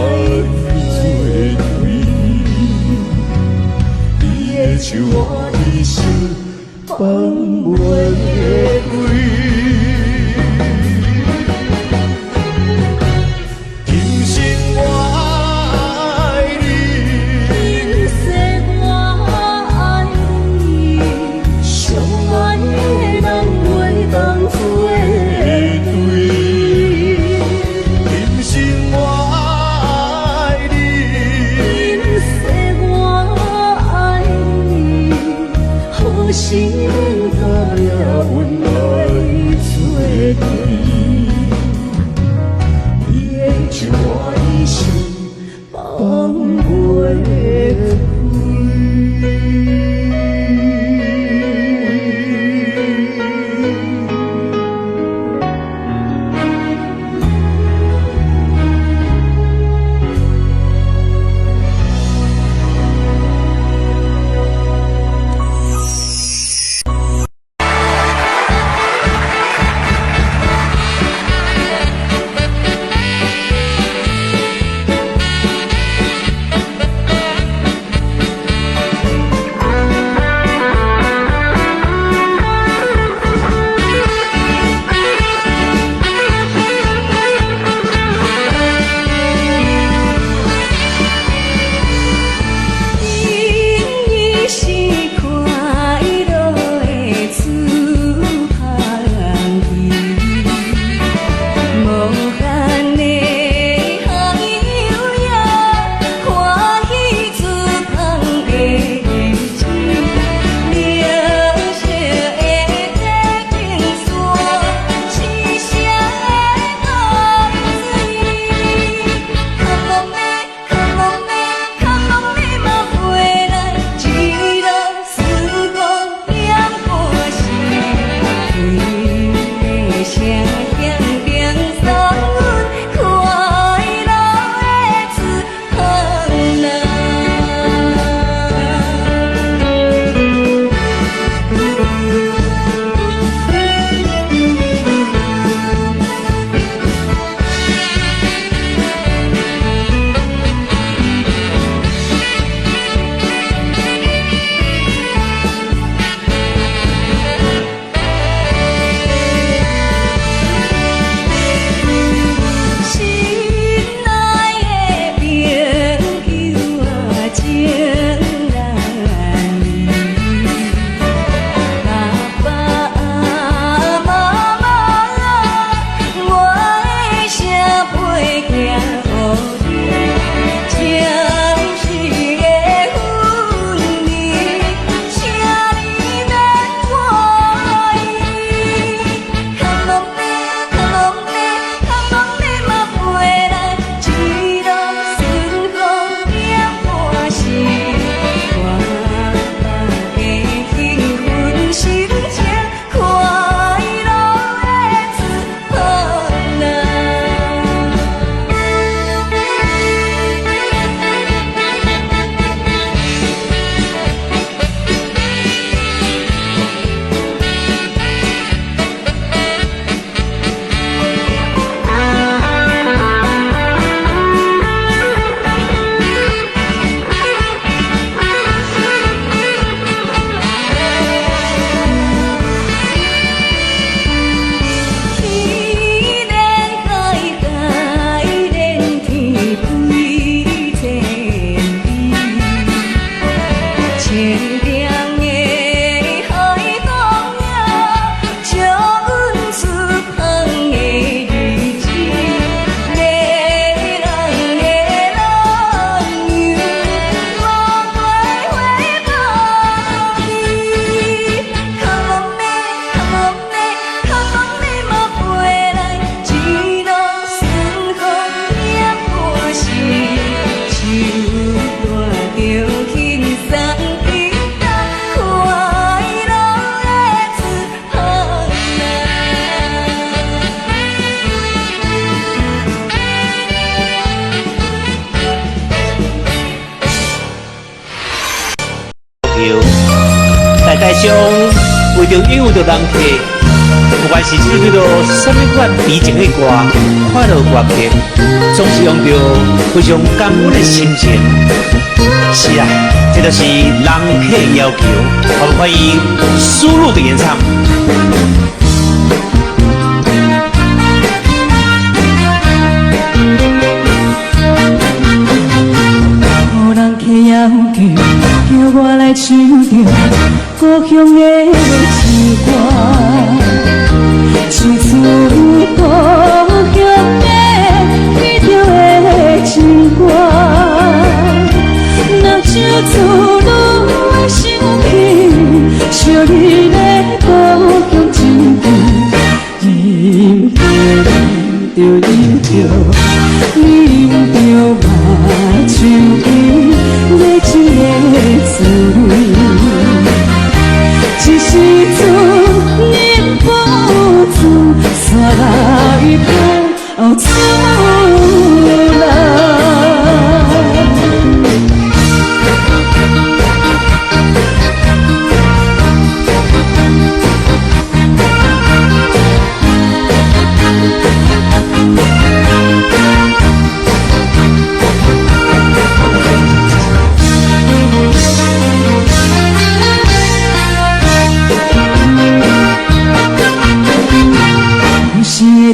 常为着应付着人客，不管是唱着什么款悲情的歌、快乐歌曲，总是用着非常感恩的心情。是啊，这就是人客要求。我们欢迎苏露的演唱。予人客要求，叫我来唱着故乡的情歌，唱出故乡的彼条的情歌。若唱出愈想起，想你的故乡情长，饮着饮着饮着饮着目睭边热情的滋味。一时阵忍不住，煞来抱出来。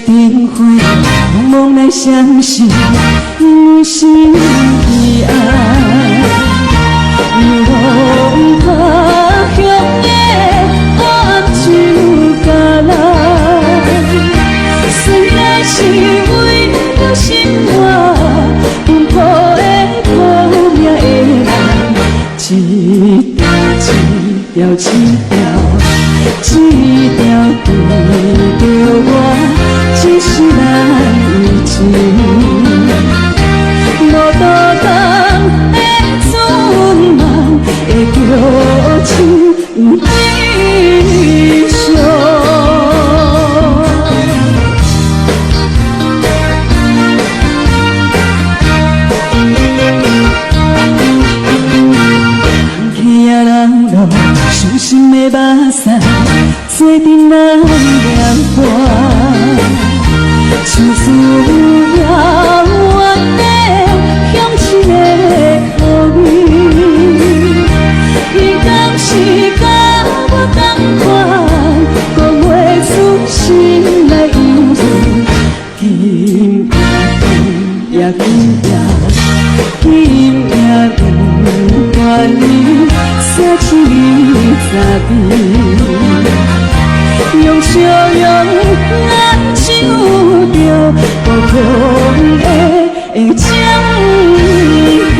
灯火茫茫来相思，因为心意爱。流浪他乡的暗酒家来，虽然是为了生活奔波的苦命的人，一条一条一条对着我。只是咱有情，无道东的春梦会叫情悲伤。客仔人落伤心的目屎，做阵咱念歌。唱出遥远的乡亲的口味，伊敢是甲我同款，讲袂出心内忧愁。今夜今夜不管你写起你咋地，用笑容咱唱着故乡的情歌。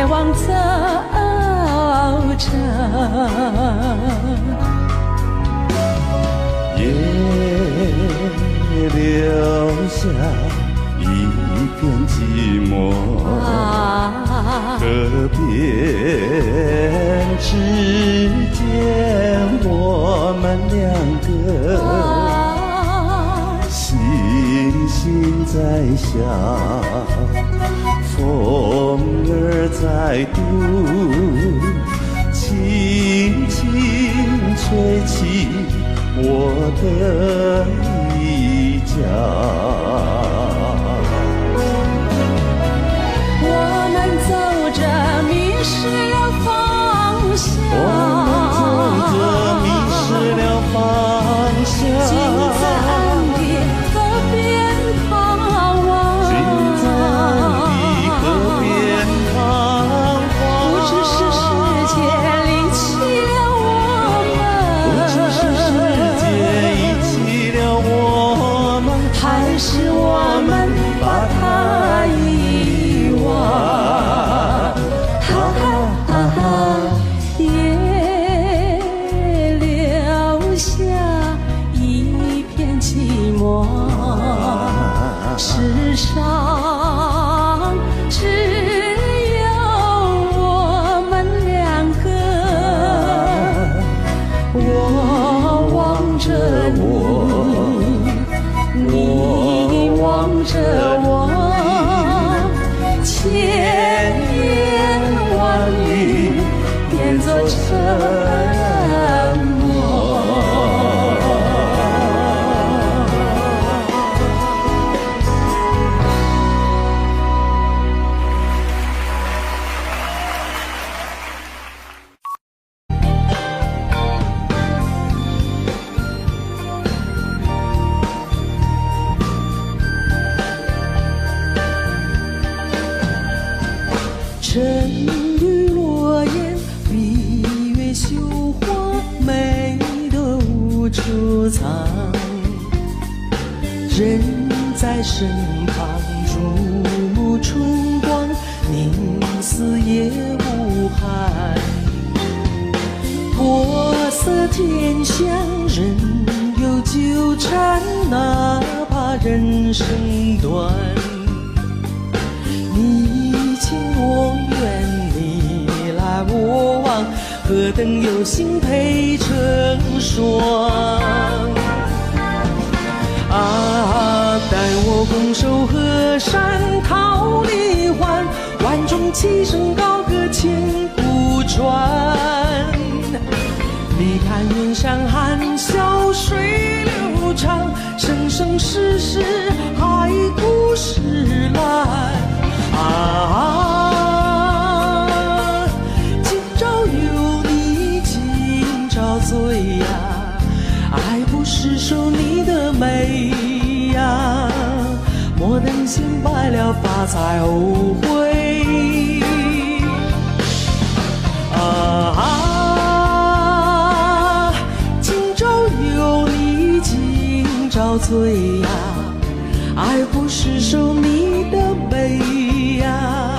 来往走着，也留下一片寂寞。可变之间，我们两个心心在下，风儿在度，轻轻吹起我的衣角。迷失了方向，我们走着迷失了方向，竟在暗地河边盼望，竟在暗地河边盼望。不知是世界离弃了我们，不知是世界遗弃了我们，还是我们把它遗忘。也留下一片寂寞，世上只有我们两个。我望着你，你望着我，千言万语变作沉默。沉鱼落雁，闭月羞花，美得无处藏。人在身旁，注目春光，凝思也无憾。国色天香，人有纠缠，哪怕人生短。你情我愿，你来我往，何等有心配成双。待我拱手河山桃李换，万众齐声高歌千古传。你看云山含笑水流长，生生世世海枯石烂。今朝有你今朝醉呀，爱不释手你的美呀，莫等闲白了发才后悔。今朝有你今朝醉呀，爱不释手你的美呀，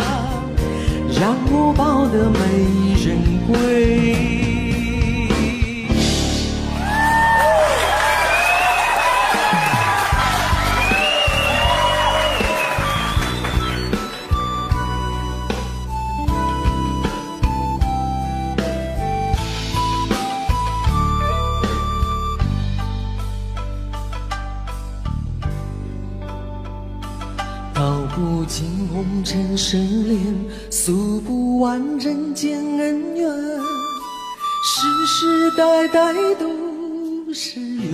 让我抱得美人归。道不尽红尘深恋，诉不完人间恩怨，世世代代都是缘。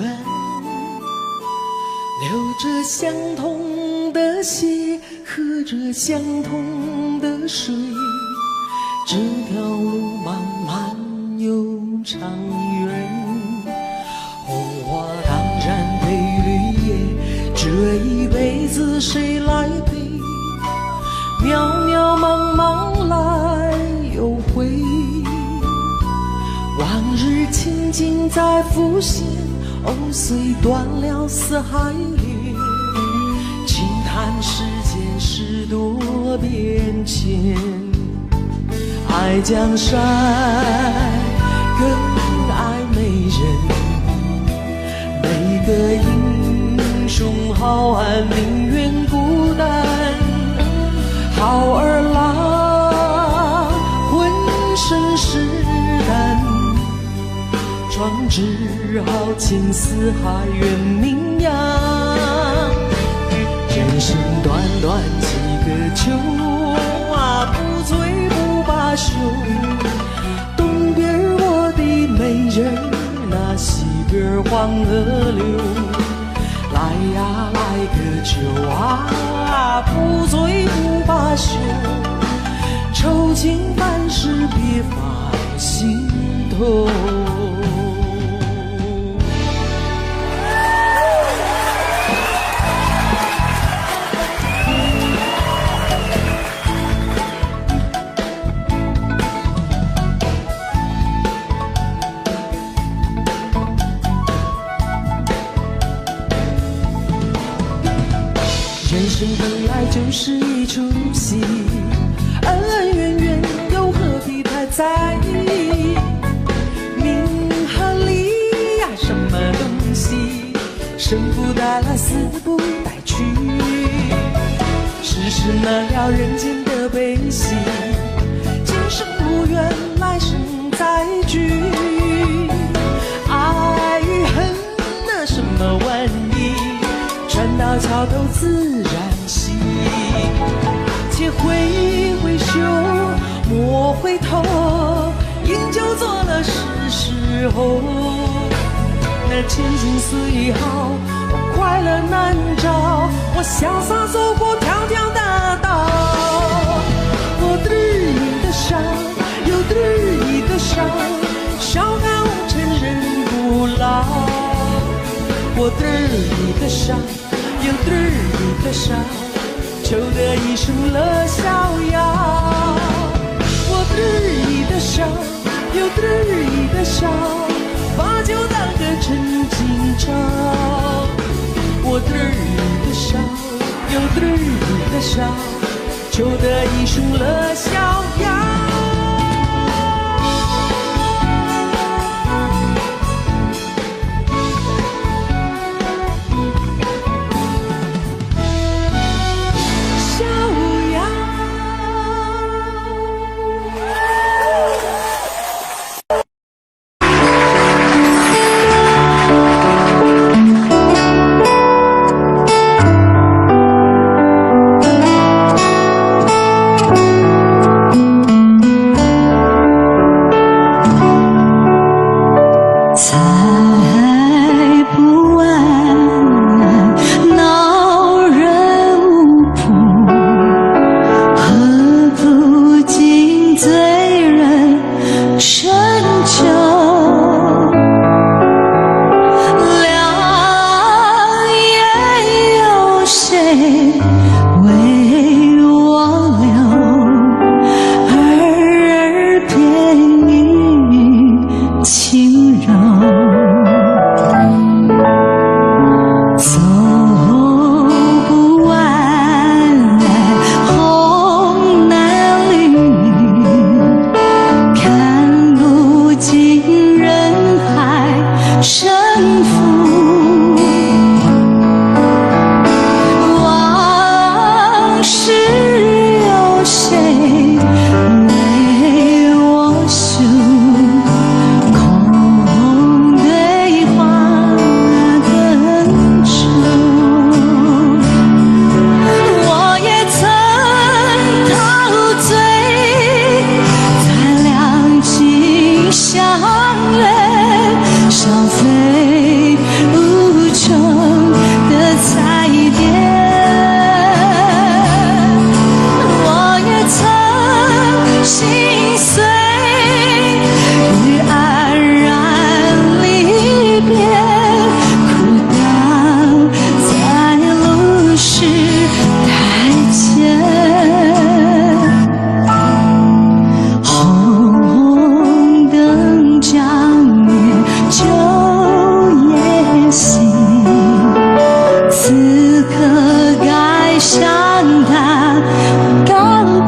流着相同的血，喝着相同的水，这条路漫漫又长远。红花当然配绿叶，这一辈子谁来陪？渺渺茫茫来又回，往日情景再浮现，虽断了丝还连，轻叹世间事多变迁。爱江山，更爱美人。每个英雄好汉宁愿孤单，好儿郎浑身是胆，壮志豪情四海远名扬。人生短短几个秋啊，不醉不罢休。东边我的美人儿，那西边黄河流。来呀来个酒啊，不醉不罢休。愁情万事别放心头。人生本来就是一出戏，恩恩怨怨又何必太在意？名和利呀，什么东西？生不带来，死不带去。世事难料，人间的悲喜，今生无缘，来生再聚。爱与恨，那什么玩意？船到桥头自然醒，且挥挥袖，莫回头，饮酒作乐是时候。那千金虽好，快乐难找，我潇洒走过条条大道。我得意的笑，又得意的笑，笑看红尘人不老。我得意的笑，又得意的笑，求得一生乐逍遥。我得意的笑，又得意的笑，把酒当歌趁今朝。我得意的笑，又得意的笑，求得一生乐逍遥。向他告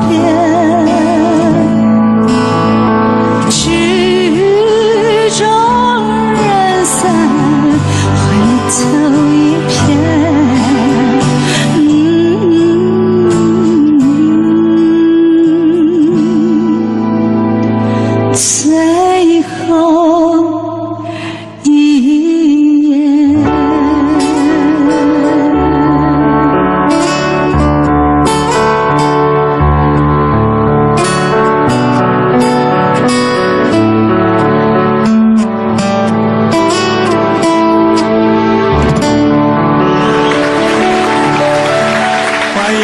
别。最后一眼。欢迎。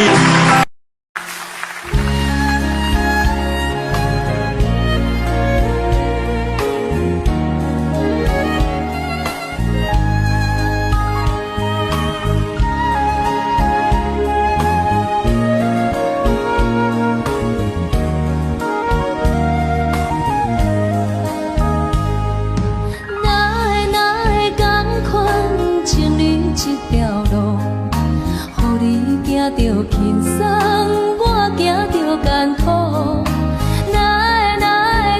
着轻松，我行着艰苦，哪会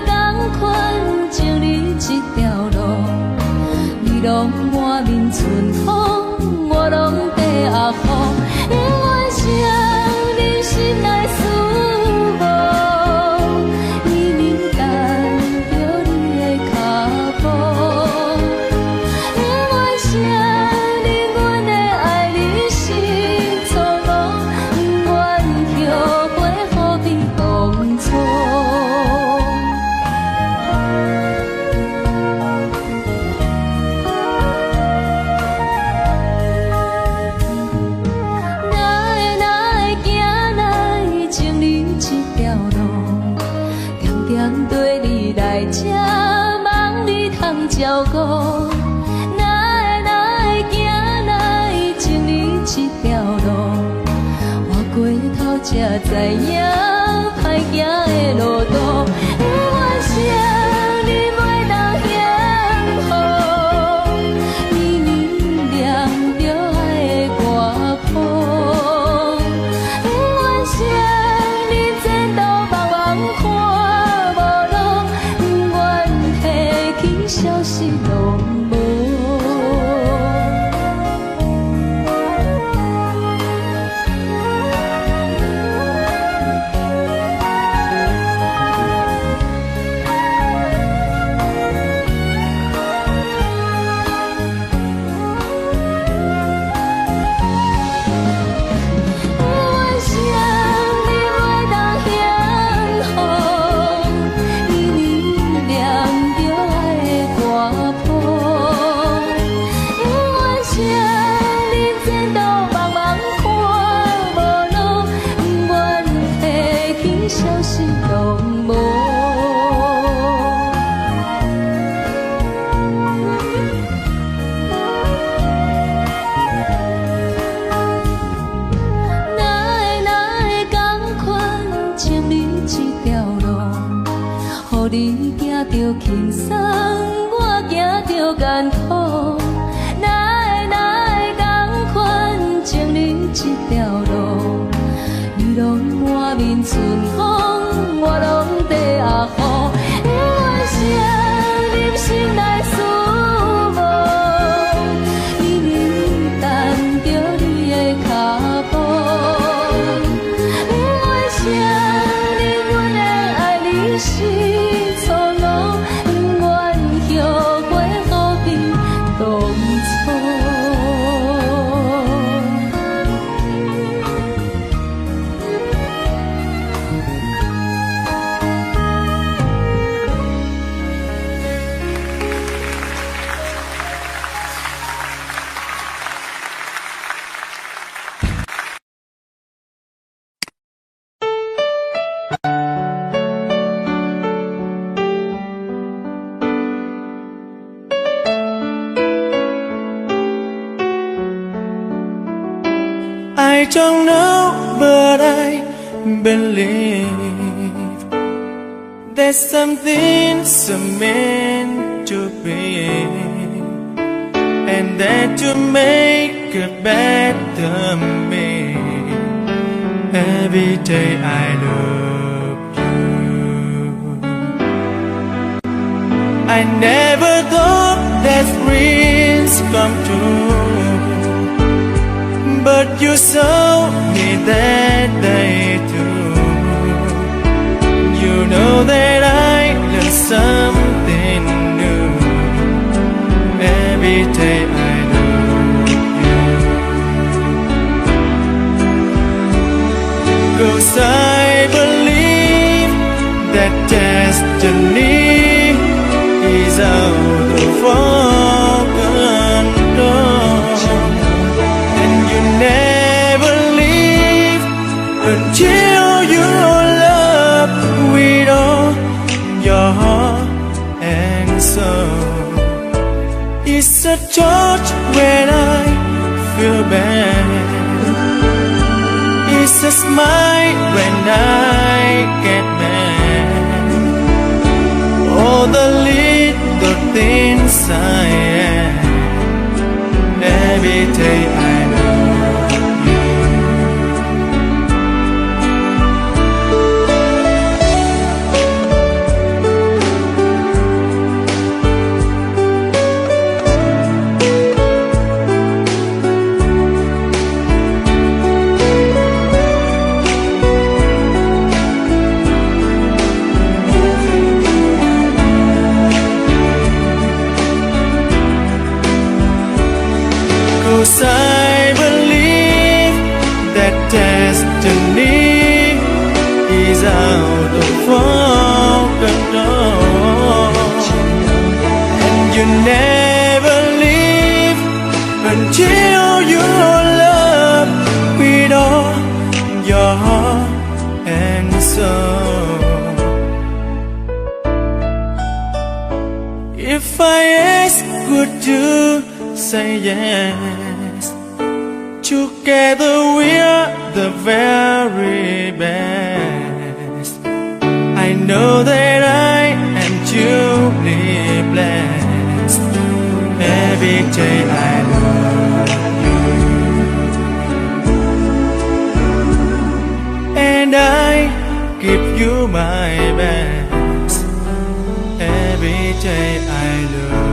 同款情你这条路？你拢满面春风，我拢地压雨，因为谁你心内思慕，伊面等着你的脚步，因为谁你阮的爱你是。对你来这，望你通照顾，哪会行情你这条路？我过头才知影，歹行的路途，因为谁你袂当幸福，明明念着爱的歌谱，因为谁你前途茫茫看。消息拢无，你行着轻松，我行着艰苦，哪会同款情你这条路？你拢满面春风，我拢地压雨，因为谁你心内思慕，伊面等着你的脚步，因为谁你阮的爱你是。I don't know, but I believe there's something so meant to be, and that to make a better me. Every day I love you. I never thought that dreams come true, but you saw me that day too. You know that I learned destiny is out of our control, and you never leave until you love with all your heart and soul. It's a touch when I feel bad. It's a smile when I get mad. All the little things I am. Every day I love you. Cause I believe that destiny is out of our control, and you never leave until you love with all your heart and soul. If I ask, would you say yes? Together we're the very best. I know that I am truly blessed. Every day I love you, and I give you my best. Every day I love you.